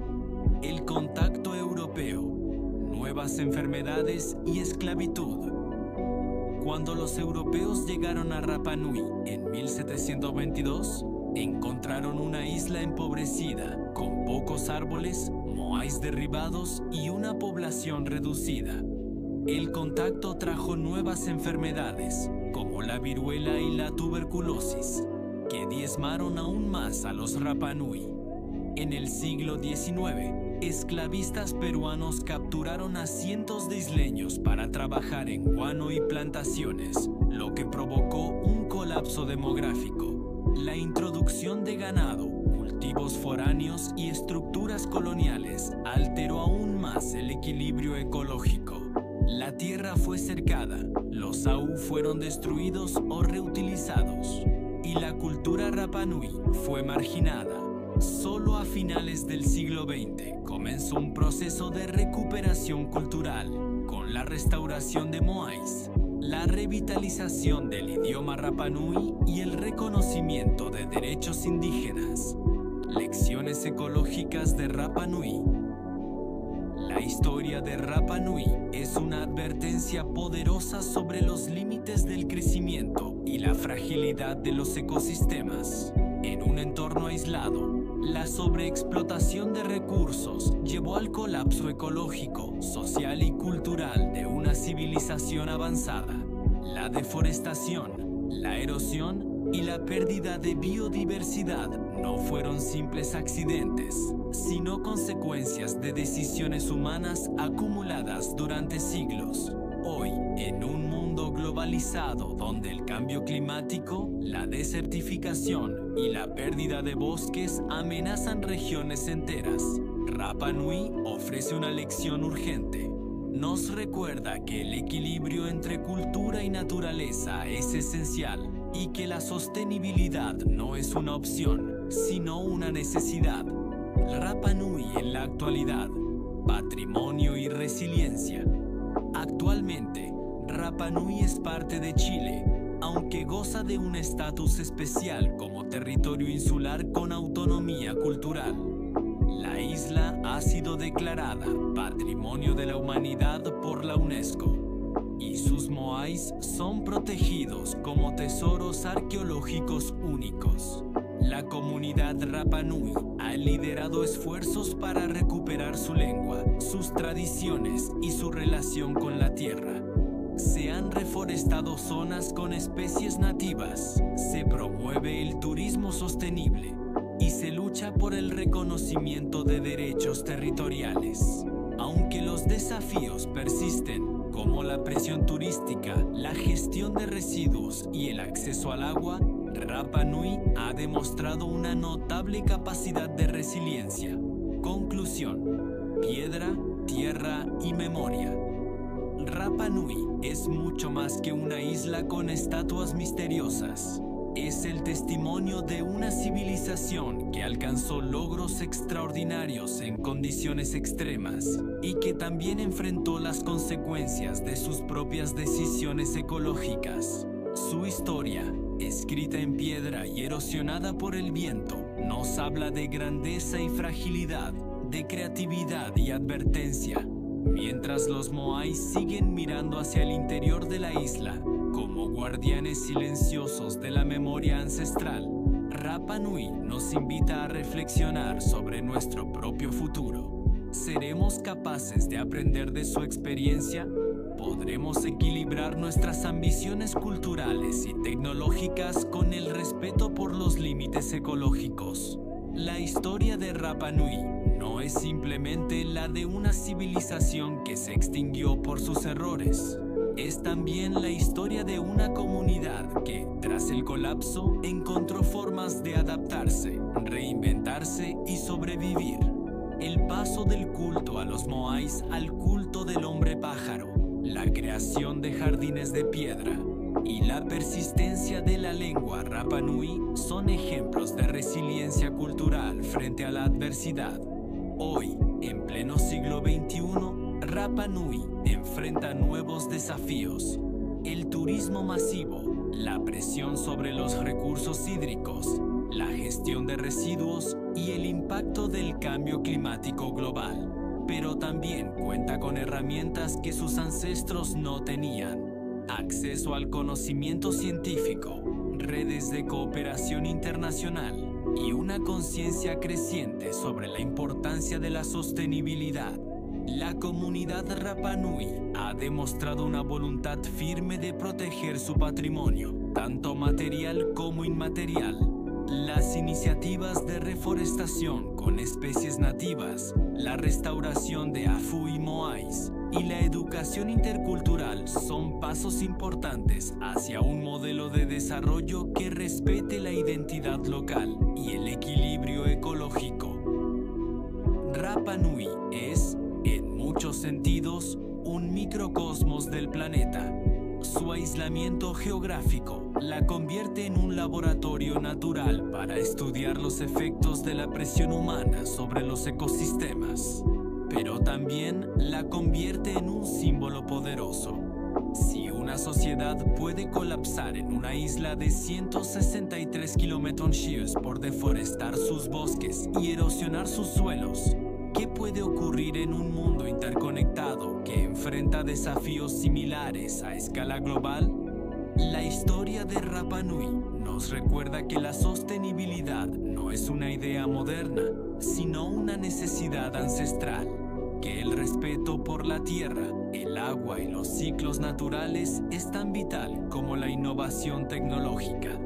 El contacto europeo, nuevas enfermedades y esclavitud. Cuando los europeos llegaron a Rapa Nui en 1722, encontraron una isla empobrecida, con pocos árboles, moais derribados y una población reducida. El contacto trajo nuevas enfermedades, como la viruela y la tuberculosis, que diezmaron aún más a los Rapa Nui. En el siglo XIX, esclavistas peruanos capturaron a cientos de isleños para trabajar en guano y plantaciones, lo que provocó un colapso demográfico. La introducción de ganado, cultivos foráneos y estructuras coloniales alteró aún más el equilibrio ecológico. La tierra fue cercada, los Aú fueron destruidos o reutilizados, y la cultura Rapa Nui fue marginada. Solo a finales del siglo XX comenzó un proceso de recuperación cultural, con la restauración de Moais, la revitalización del idioma Rapa Nui y el reconocimiento de derechos indígenas. Lecciones ecológicas de Rapa Nui. La historia de Rapa Nui es una advertencia poderosa sobre los límites del crecimiento y la fragilidad de los ecosistemas. En un entorno aislado, La sobreexplotación de recursos llevó al colapso ecológico, social y cultural de una civilización avanzada. La deforestación, la erosión y la pérdida de biodiversidad no fueron simples accidentes, sino consecuencias de decisiones humanas acumuladas durante siglos. Hoy, en un mundo globalizado donde el cambio climático, la desertificación y la pérdida de bosques amenazan regiones enteras, Rapa Nui ofrece una lección urgente. Nos recuerda que el equilibrio entre cultura y naturaleza es esencial y que la sostenibilidad no es una opción, sino una necesidad. Rapa Nui en la actualidad, patrimonio y resiliencia. Actualmente, Rapa Nui es parte de Chile, aunque goza de un estatus especial como territorio insular con autonomía cultural. La isla ha sido declarada Patrimonio de la Humanidad por la UNESCO y sus moais son protegidos como tesoros arqueológicos únicos. La comunidad Rapa Nui ha liderado esfuerzos para recuperar su lengua, sus tradiciones y su relación con la tierra. Se han reforestado zonas con especies nativas, se promueve el turismo sostenible y se lucha por el reconocimiento de derechos territoriales. Aunque los desafíos persisten, como la presión turística, la gestión de residuos y el acceso al agua, Rapa Nui ha demostrado una notable capacidad de resiliencia. Conclusión: piedra, tierra y memoria. Rapa Nui es mucho más que una isla con estatuas misteriosas. Es el testimonio de una civilización que alcanzó logros extraordinarios en condiciones extremas y que también enfrentó las consecuencias de sus propias decisiones ecológicas. Su historia, escrita en piedra y erosionada por el viento, nos habla de grandeza y fragilidad, de creatividad y advertencia. Mientras los moais siguen mirando hacia el interior de la isla, como guardianes silenciosos de la memoria ancestral, Rapa Nui nos invita a reflexionar sobre nuestro propio futuro. ¿Seremos capaces de aprender de su experiencia? ¿Podremos equilibrar nuestras ambiciones culturales y tecnológicas con el respeto por los límites ecológicos? La historia de Rapa Nui no es simplemente la de una civilización que se extinguió por sus errores. Es también la historia de una comunidad que, tras el colapso, encontró formas de adaptarse, reinventarse y sobrevivir. El paso del culto a los moais al culto del hombre pájaro, la creación de jardines de piedra y la persistencia de la lengua Rapa Nui son ejemplos de resiliencia cultural frente a la adversidad. Hoy, en pleno siglo XXI, Rapa Nui enfrenta nuevos desafíos: el turismo masivo, la presión sobre los recursos hídricos, la gestión de residuos y el impacto del cambio climático global. Pero también cuenta con herramientas que sus ancestros no tenían: acceso al conocimiento científico, redes de cooperación internacional y una conciencia creciente sobre la importancia de la sostenibilidad. La comunidad Rapa Nui ha demostrado una voluntad firme de proteger su patrimonio, tanto material como inmaterial. Las iniciativas de reforestación con especies nativas, la restauración de afu y moais y la educación intercultural son pasos importantes hacia un modelo de desarrollo que respete la identidad local y el equilibrio ecológico. Rapa Nui es, en muchos sentidos, un microcosmos del planeta. Su aislamiento geográfico la convierte en un laboratorio natural para estudiar los efectos de la presión humana sobre los ecosistemas, pero también la convierte en un símbolo poderoso. Si una sociedad puede colapsar en una isla de 163 km² por deforestar sus bosques y erosionar sus suelos, ¿qué puede ocurrir en un mundo interconectado que enfrenta desafíos similares a escala global? La historia de Rapa Nui nos recuerda que la sostenibilidad no es una idea moderna, sino una necesidad ancestral, que el respeto por la tierra, el agua y los ciclos naturales es tan vital como la innovación tecnológica,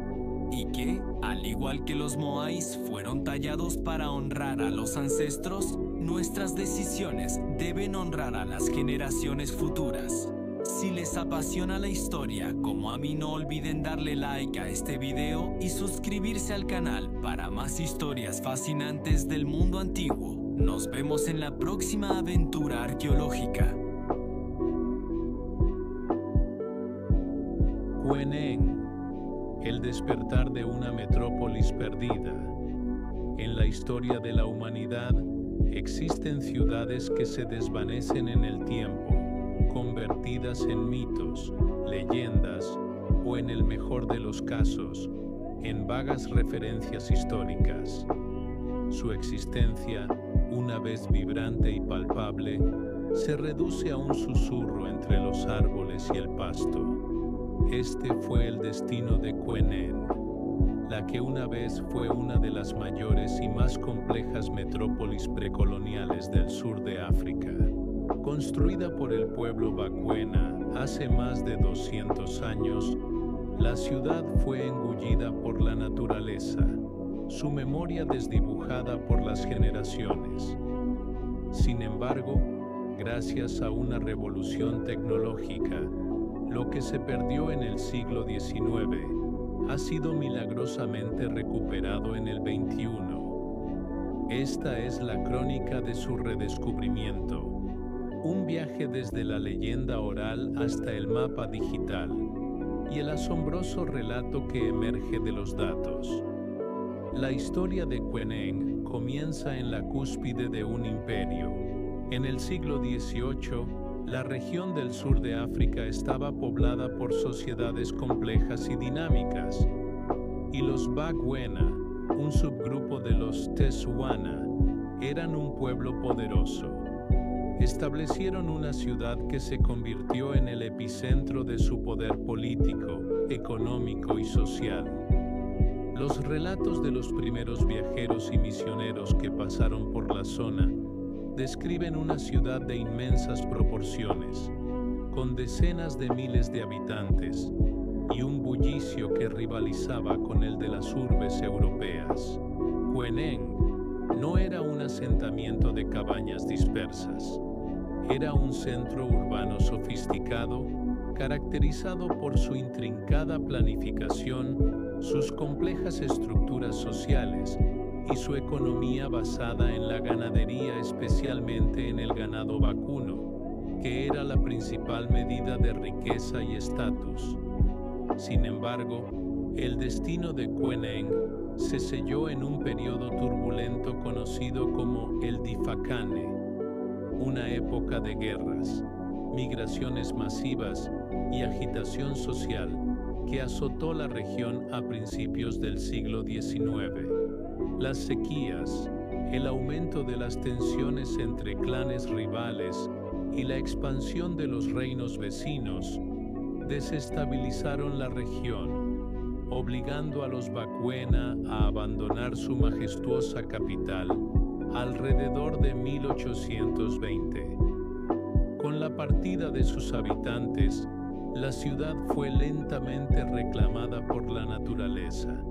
y que, al igual que los moais fueron tallados para honrar a los ancestros, nuestras decisiones deben honrar a las generaciones futuras. Si les apasiona la historia, como a mí, no olviden darle like a este video y suscribirse al canal para más historias fascinantes del mundo antiguo. Nos vemos en la próxima aventura arqueológica. Queneng, el despertar de una metrópolis perdida. En la historia de la humanidad, existen ciudades que se desvanecen en el tiempo, convertidas en mitos, leyendas o, en el mejor de los casos, en vagas referencias históricas. Su existencia, una vez vibrante y palpable, se reduce a un susurro entre los árboles y el pasto. Este fue el destino de Queneng, la que una vez fue una de las mayores y más complejas metrópolis precoloniales del sur de África. Construida por el pueblo Bakwena hace más de 200 años, la ciudad fue engullida por la naturaleza, su memoria desdibujada por las generaciones. Sin embargo, gracias a una revolución tecnológica, lo que se perdió en el siglo XIX ha sido milagrosamente recuperado en el XXI. Esta es la crónica de su redescubrimiento, un viaje desde la leyenda oral hasta el mapa digital y el asombroso relato que emerge de los datos. La historia de Queneng comienza en la cúspide de un imperio. En el siglo XVIII, la región del sur de África estaba poblada por sociedades complejas y dinámicas, y los Bakwena, un subgrupo de los Tesuana, eran un pueblo poderoso. Establecieron una ciudad que se convirtió en el epicentro de su poder político, económico y social. Los relatos de los primeros viajeros y misioneros que pasaron por la zona describen una ciudad de inmensas proporciones, con decenas de miles de habitantes y un bullicio que rivalizaba con el de las urbes europeas. Queneng no era un asentamiento de cabañas dispersas, era un centro urbano sofisticado, caracterizado por su intrincada planificación, sus complejas estructuras sociales y su economía basada en la ganadería, especialmente en el ganado vacuno, que era la principal medida de riqueza y estatus. Sin embargo, el destino de Queneng se selló en un periodo turbulento conocido como el Difakane, una época de guerras, migraciones masivas y agitación social que azotó la región a principios del siglo XIX. Las sequías, el aumento de las tensiones entre clanes rivales y la expansión de los reinos vecinos desestabilizaron la región, obligando a los Bakwena a abandonar su majestuosa capital alrededor de 1820. Con la partida de sus habitantes, la ciudad fue lentamente reclamada por la naturaleza.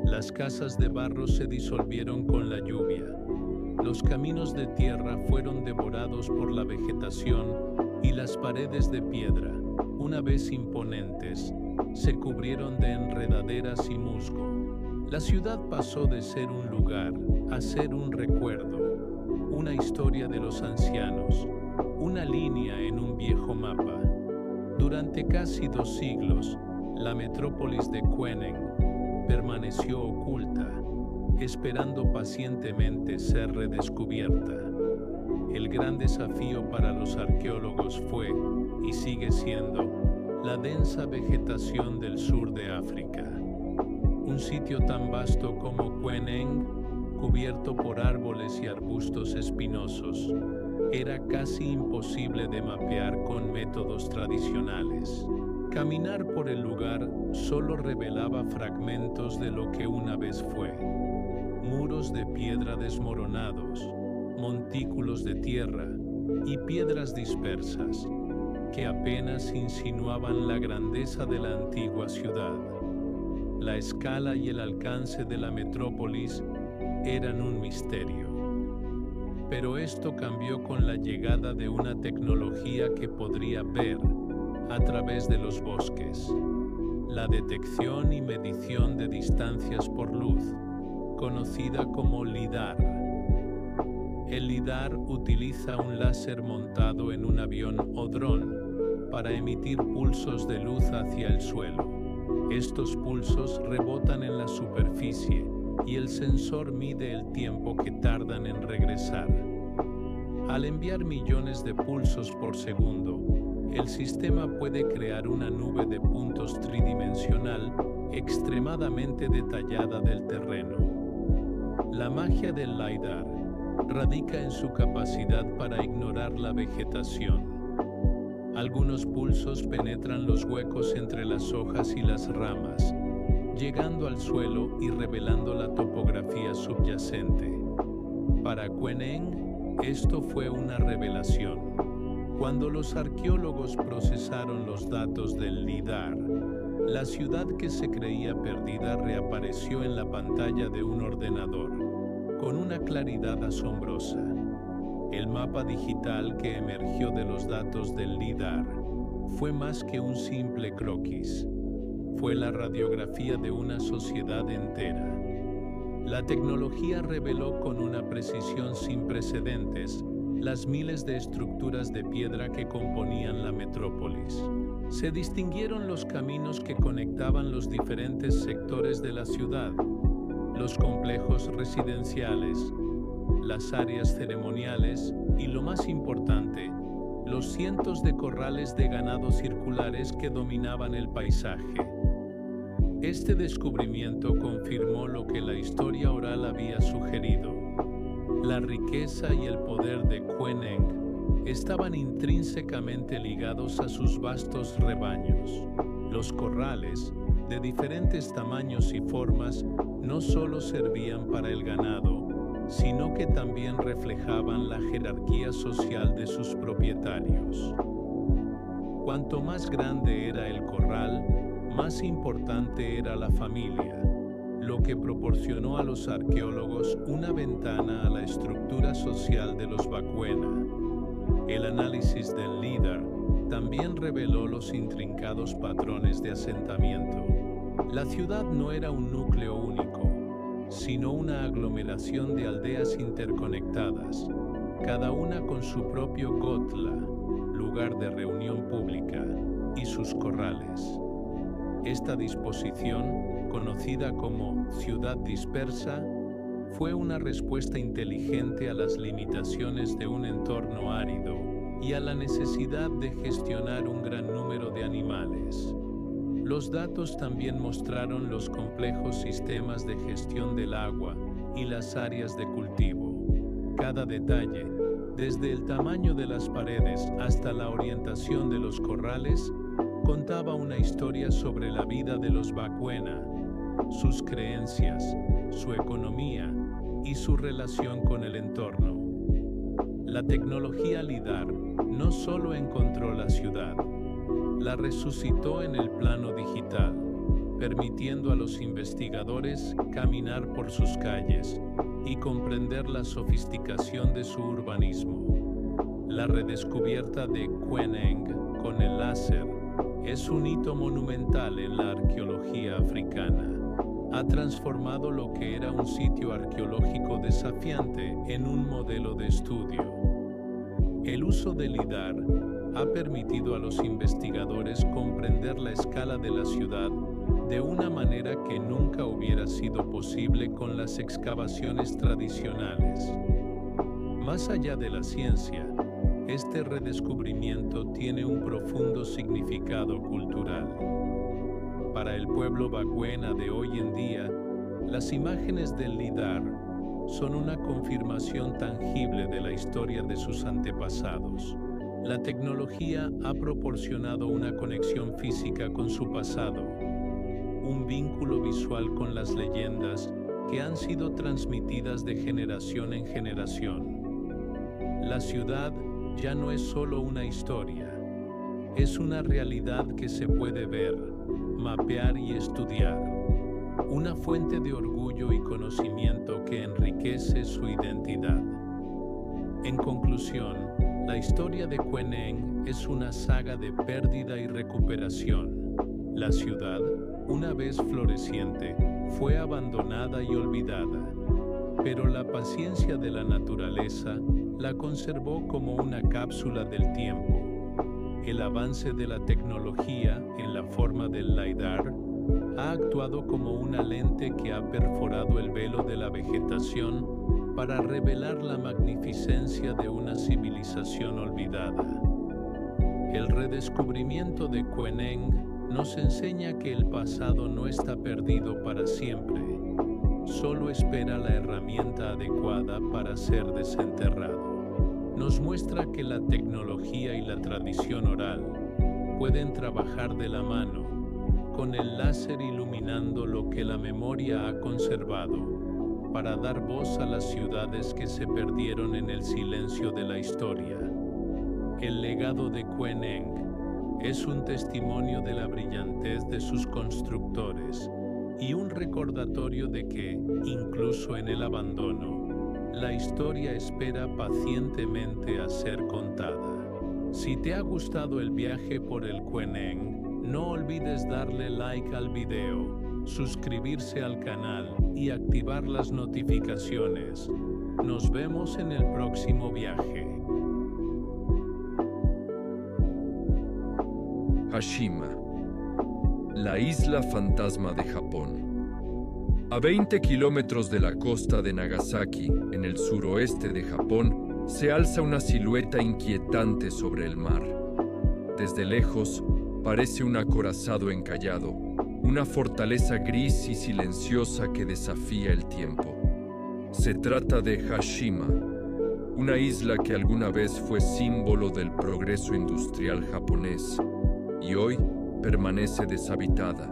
Las casas de barro se disolvieron con la lluvia. Los caminos de tierra fueron devorados por la vegetación y las paredes de piedra, una vez imponentes, se cubrieron de enredaderas y musgo. La ciudad pasó de ser un lugar a ser un recuerdo, una historia de los ancianos, una línea en un viejo mapa. Durante casi 2 siglos, la metrópolis de Queneng permaneció oculta, esperando pacientemente ser redescubierta. El gran desafío para los arqueólogos fue, y sigue siendo, la densa vegetación del sur de África. Un sitio tan vasto como Queneng, cubierto por árboles y arbustos espinosos, era casi imposible de mapear con métodos tradicionales. Caminar por el lugar solo revelaba fragmentos de lo que una vez fue. Muros de piedra desmoronados, montículos de tierra y piedras dispersas, que apenas insinuaban la grandeza de la antigua ciudad. La escala y el alcance de la metrópolis eran un misterio. Pero esto cambió con la llegada de una tecnología que podría ver a través de los bosques: la detección y medición de distancias por luz, conocida como LIDAR. El LIDAR utiliza un láser montado en un avión o dron para emitir pulsos de luz hacia el suelo. Estos pulsos rebotan en la superficie y el sensor mide el tiempo que tardan en regresar. Al enviar millones de pulsos por segundo, el sistema puede crear una nube de puntos tridimensional extremadamente detallada del terreno. La magia del LIDAR radica en su capacidad para ignorar la vegetación. Algunos pulsos penetran los huecos entre las hojas y las ramas, llegando al suelo y revelando la topografía subyacente. Para Queneng, esto fue una revelación. Cuando los arqueólogos procesaron los datos del LIDAR, la ciudad que se creía perdida reapareció en la pantalla de un ordenador, con una claridad asombrosa. El mapa digital que emergió de los datos del LIDAR fue más que un simple croquis. Fue la radiografía de una sociedad entera. La tecnología reveló con una precisión sin precedentes las miles de estructuras de piedra que componían la metrópolis. Se distinguieron los caminos que conectaban los diferentes sectores de la ciudad, los complejos residenciales, las áreas ceremoniales y, lo más importante, los cientos de corrales de ganado circulares que dominaban el paisaje. Este descubrimiento confirmó lo que la historia oral había sugerido. La riqueza y el poder de Queneng estaban intrínsecamente ligados a sus vastos rebaños. Los corrales, de diferentes tamaños y formas, no solo servían para el ganado, sino que también reflejaban la jerarquía social de sus propietarios. Cuanto más grande era el corral, más importante era la familia, lo que proporcionó a los arqueólogos una ventana a la estructura social de los Bakwena. El análisis del LIDAR también reveló los intrincados patrones de asentamiento. La ciudad no era un núcleo único, sino una aglomeración de aldeas interconectadas, cada una con su propio gotla, lugar de reunión pública, y sus corrales. Esta disposición, conocida como ciudad dispersa, fue una respuesta inteligente a las limitaciones de un entorno árido y a la necesidad de gestionar un gran número de animales. Los datos también mostraron los complejos sistemas de gestión del agua y las áreas de cultivo. Cada detalle, desde el tamaño de las paredes hasta la orientación de los corrales, contaba una historia sobre la vida de los Bakwena, sus creencias, su economía y su relación con el entorno. La tecnología LIDAR no solo encontró la ciudad, la resucitó en el plano digital, permitiendo a los investigadores caminar por sus calles y comprender la sofisticación de su urbanismo. La redescubierta de Queneng con el láser es un hito monumental en la arqueología africana. Ha transformado lo que era un sitio arqueológico desafiante en un modelo de estudio. El uso del LIDAR ha permitido a los investigadores comprender la escala de la ciudad de una manera que nunca hubiera sido posible con las excavaciones tradicionales. Más allá de la ciencia, este redescubrimiento tiene un profundo significado cultural. Para el pueblo Bakwena de hoy en día, las imágenes del LIDAR son una confirmación tangible de la historia de sus antepasados. La tecnología ha proporcionado una conexión física con su pasado, un vínculo visual con las leyendas que han sido transmitidas de generación en generación. La ciudad ya no es solo una historia, es una realidad que se puede ver, mapear y estudiar. Una fuente de orgullo y conocimiento que enriquece su identidad. En conclusión, la historia de Queneng es una saga de pérdida y recuperación. La ciudad, una vez floreciente, fue abandonada y olvidada, pero la paciencia de la naturaleza la conservó como una cápsula del tiempo. El avance de la tecnología en la forma del LiDAR ha actuado como una lente que ha perforado el velo de la vegetación para revelar la magnificencia de una civilización olvidada. El redescubrimiento de Queneng nos enseña que el pasado no está perdido para siempre, solo espera la herramienta adecuada para ser desenterrado. Nos muestra que la tecnología y la tradición oral pueden trabajar de la mano, con el láser iluminando lo que la memoria ha conservado, para dar voz a las ciudades que se perdieron en el silencio de la historia. El legado de Queneng es un testimonio de la brillantez de sus constructores y un recordatorio de que, incluso en el abandono, la historia espera pacientemente a ser contada. Si te ha gustado el viaje por el Queneng, no olvides darle like al video, suscribirse al canal y activar las notificaciones. Nos vemos en el próximo viaje. Hashima, la isla fantasma de Japón. A 20 kilómetros de la costa de Nagasaki, en el suroeste de Japón, se alza una silueta inquietante sobre el mar. Desde lejos, parece un acorazado encallado, una fortaleza gris y silenciosa que desafía el tiempo. Se trata de Hashima, una isla que alguna vez fue símbolo del progreso industrial japonés y hoy permanece deshabitada,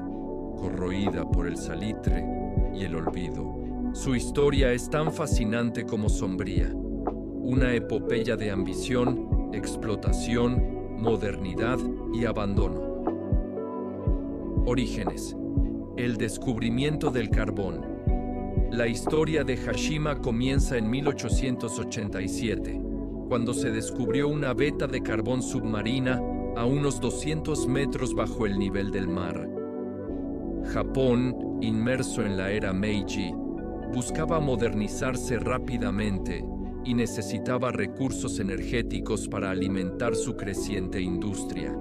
corroída por el salitre y el olvido. Su historia es tan fascinante como sombría, una epopeya de ambición, explotación, modernidad y abandono. Orígenes: el descubrimiento del carbón. La historia de Hashima comienza en 1887, cuando se descubrió una veta de carbón submarina a unos 200 metros bajo el nivel del mar. Japón, inmerso en la era Meiji, buscaba modernizarse rápidamente y necesitaba recursos energéticos para alimentar su creciente industria.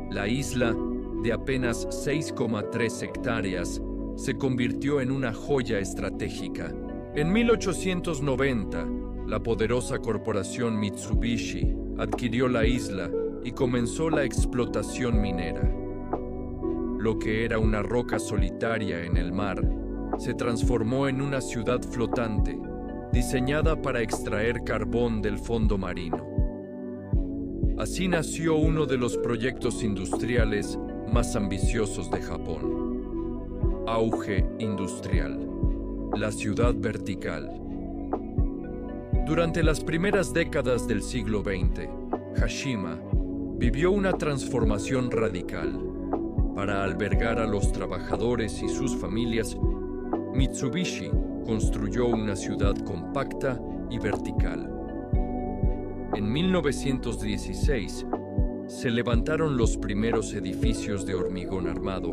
La isla, de apenas 6,3 hectáreas, se convirtió en una joya estratégica. En 1890, la poderosa corporación Mitsubishi adquirió la isla y comenzó la explotación minera. Lo que era una roca solitaria en el mar se transformó en una ciudad flotante, diseñada para extraer carbón del fondo marino. Así nació uno de los proyectos industriales más ambiciosos de Japón. Auge industrial. La ciudad vertical. Durante las primeras décadas del siglo XX, Hashima vivió una transformación radical. Para albergar a los trabajadores y sus familias, Mitsubishi construyó una ciudad compacta y vertical. En 1916, se levantaron los primeros edificios de hormigón armado,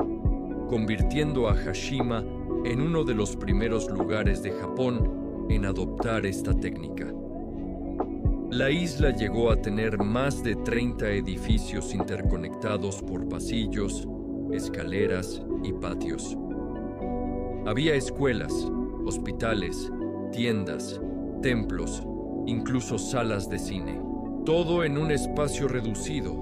convirtiendo a Hashima en uno de los primeros lugares de Japón en adoptar esta técnica. La isla llegó a tener más de 30 edificios interconectados por pasillos, escaleras y patios. Había escuelas, hospitales, tiendas, templos, incluso salas de cine. Todo en un espacio reducido,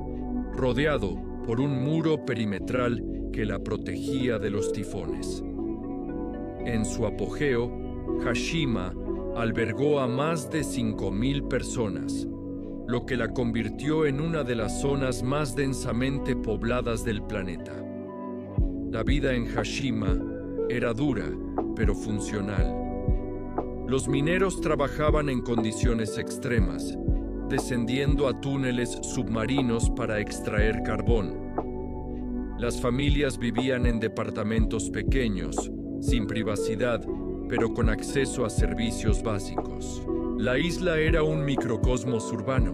rodeado por un muro perimetral que la protegía de los tifones. En su apogeo, Hashima albergó a más de 5,000 personas, lo que la convirtió en una de las zonas más densamente pobladas del planeta. La vida en Hashima era dura, pero funcional. Los mineros trabajaban en condiciones extremas, descendiendo a túneles submarinos para extraer carbón. Las familias vivían en departamentos pequeños, sin privacidad, pero con acceso a servicios básicos. La isla era un microcosmos urbano,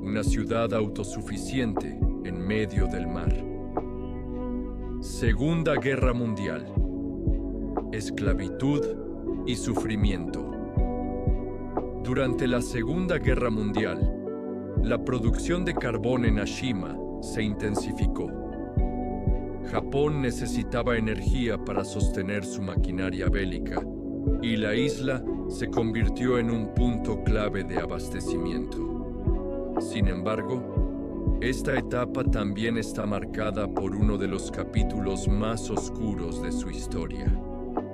una ciudad autosuficiente en medio del mar. Segunda Guerra Mundial. Esclavitud y sufrimiento. Durante la Segunda Guerra Mundial, la producción de carbón en Hashima se intensificó. Japón necesitaba energía para sostener su maquinaria bélica, y la isla se convirtió en un punto clave de abastecimiento. Sin embargo, esta etapa también está marcada por uno de los capítulos más oscuros de su historia.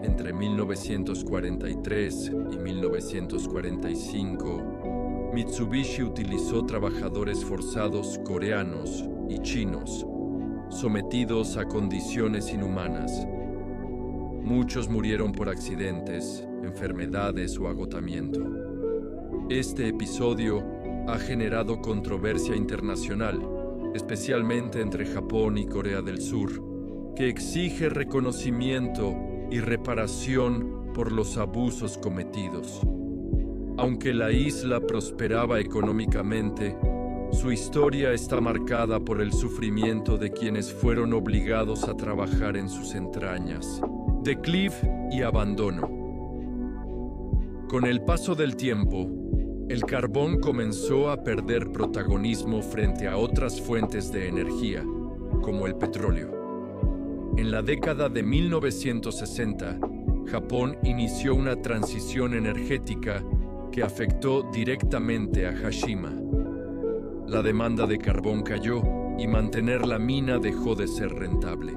Entre 1943 y 1945, Mitsubishi utilizó trabajadores forzados coreanos y chinos, sometidos a condiciones inhumanas. Muchos murieron por accidentes, enfermedades o agotamiento. Este episodio ha generado controversia internacional, especialmente entre Japón y Corea del Sur, que exige reconocimiento y reparación por los abusos cometidos. Aunque la isla prosperaba económicamente, su historia está marcada por el sufrimiento de quienes fueron obligados a trabajar en sus entrañas, declive y abandono. Con el paso del tiempo, el carbón comenzó a perder protagonismo frente a otras fuentes de energía, como el petróleo. En la década de 1960, Japón inició una transición energética que afectó directamente a Hashima. La demanda de carbón cayó y mantener la mina dejó de ser rentable.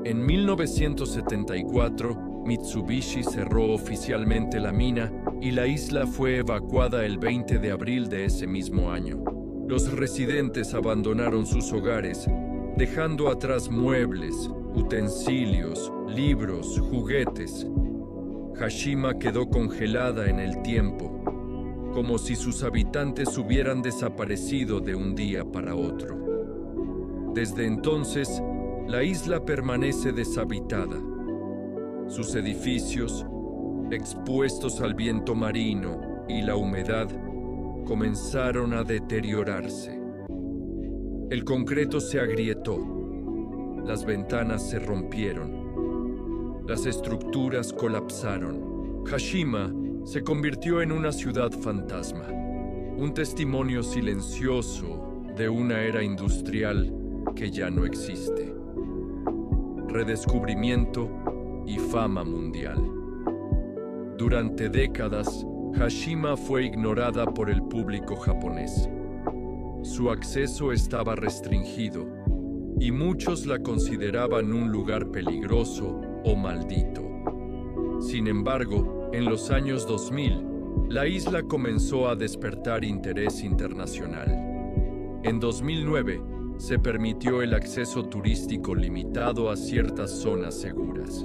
En 1974, Mitsubishi cerró oficialmente la mina y la isla fue evacuada el 20 de abril de ese mismo año. Los residentes abandonaron sus hogares, dejando atrás muebles, utensilios, libros, juguetes. Hashima quedó congelada en el tiempo, como si sus habitantes hubieran desaparecido de un día para otro. Desde entonces, la isla permanece deshabitada. Sus edificios, expuestos al viento marino y la humedad, comenzaron a deteriorarse. El concreto se agrietó. Las ventanas se rompieron. Las estructuras colapsaron. Hashima se convirtió en una ciudad fantasma, un testimonio silencioso de una era industrial que ya no existe. Redescubrimiento y fama mundial. Durante décadas, Hashima fue ignorada por el público japonés. Su acceso estaba restringido y muchos la consideraban un lugar peligroso o maldito. Sin embargo, en los años 2000, la isla comenzó a despertar interés internacional. En 2009, se permitió el acceso turístico limitado a ciertas zonas seguras.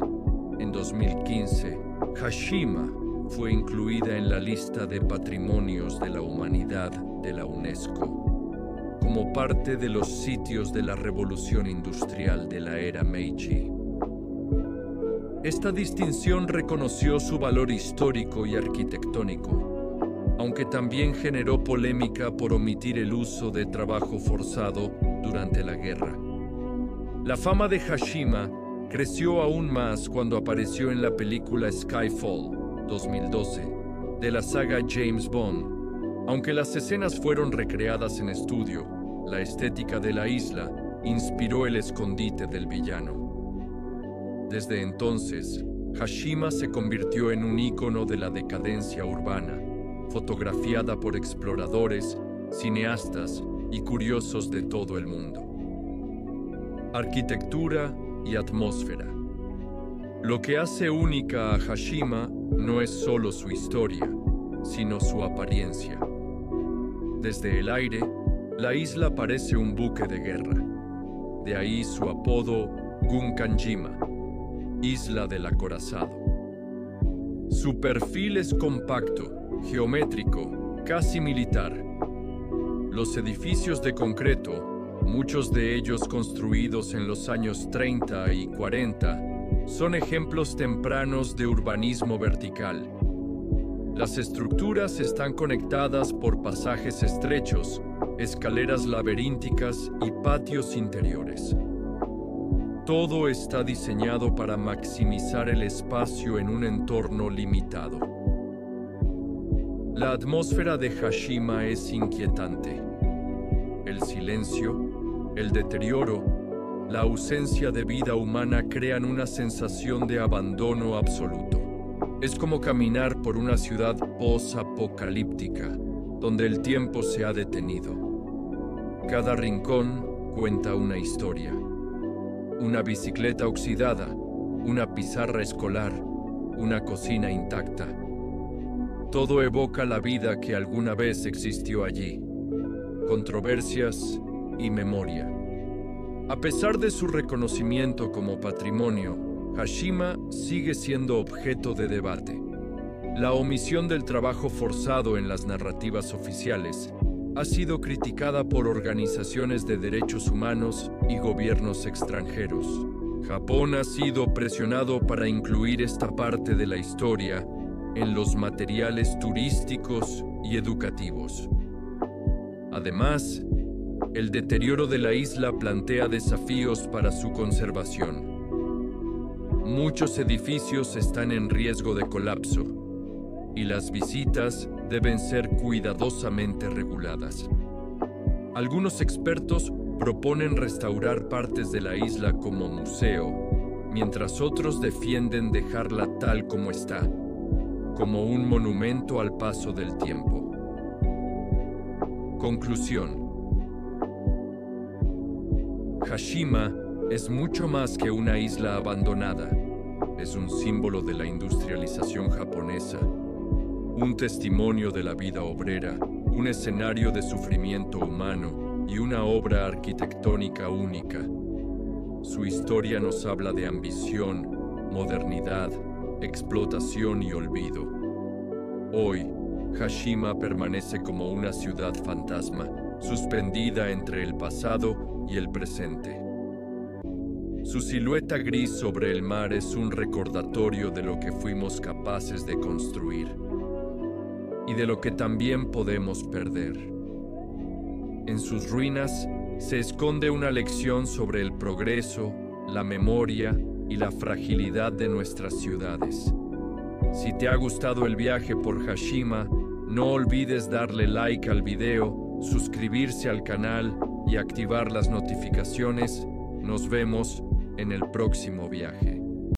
En 2015, Hashima fue incluida en la lista de Patrimonios de la Humanidad de la UNESCO, como parte de los sitios de la revolución industrial de la era Meiji. Esta distinción reconoció su valor histórico y arquitectónico, aunque también generó polémica por omitir el uso de trabajo forzado durante la guerra. La fama de Hashima creció aún más cuando apareció en la película Skyfall, 2012, de la saga James Bond. Aunque las escenas fueron recreadas en estudio, la estética de la isla inspiró el escondite del villano. Desde entonces, Hashima se convirtió en un ícono de la decadencia urbana, fotografiada por exploradores, cineastas y curiosos de todo el mundo. Arquitectura y atmósfera. Lo que hace única a Hashima no es solo su historia, sino su apariencia. Desde el aire, la isla parece un buque de guerra. De ahí su apodo Gunkanjima, isla del acorazado. Su perfil es compacto, geométrico, casi militar. Los edificios de concreto, muchos de ellos construidos en los años 30 y 40, son ejemplos tempranos de urbanismo vertical. Las estructuras están conectadas por pasajes estrechos, escaleras laberínticas y patios interiores. Todo está diseñado para maximizar el espacio en un entorno limitado. La atmósfera de Hashima es inquietante. El silencio, el deterioro, la ausencia de vida humana crean una sensación de abandono absoluto. Es como caminar por una ciudad post-apocalíptica, donde el tiempo se ha detenido. Cada rincón cuenta una historia. Una bicicleta oxidada, una pizarra escolar, una cocina intacta. Todo evoca la vida que alguna vez existió allí. Controversias y memoria. A pesar de su reconocimiento como patrimonio, Hashima sigue siendo objeto de debate. La omisión del trabajo forzado en las narrativas oficiales ha sido criticada por organizaciones de derechos humanos y gobiernos extranjeros. Japón ha sido presionado para incluir esta parte de la historia en los materiales turísticos y educativos. Además, el deterioro de la isla plantea desafíos para su conservación. Muchos edificios están en riesgo de colapso y las visitas deben ser cuidadosamente reguladas. Algunos expertos proponen restaurar partes de la isla como museo, mientras otros defienden dejarla tal como está, como un monumento al paso del tiempo. Conclusión. Hashima es mucho más que una isla abandonada. Es un símbolo de la industrialización japonesa, un testimonio de la vida obrera, un escenario de sufrimiento humano y una obra arquitectónica única. Su historia nos habla de ambición, modernidad, explotación y olvido. Hoy, Hashima permanece como una ciudad fantasma, suspendida entre el pasado y el presente. Su silueta gris sobre el mar es un recordatorio de lo que fuimos capaces de construir y de lo que también podemos perder. En sus ruinas se esconde una lección sobre el progreso, la memoria y la fragilidad de nuestras ciudades. Si te ha gustado el viaje por Hashima, no olvides darle like al video, suscribirse al canal y activar las notificaciones. Nos vemos en el próximo viaje.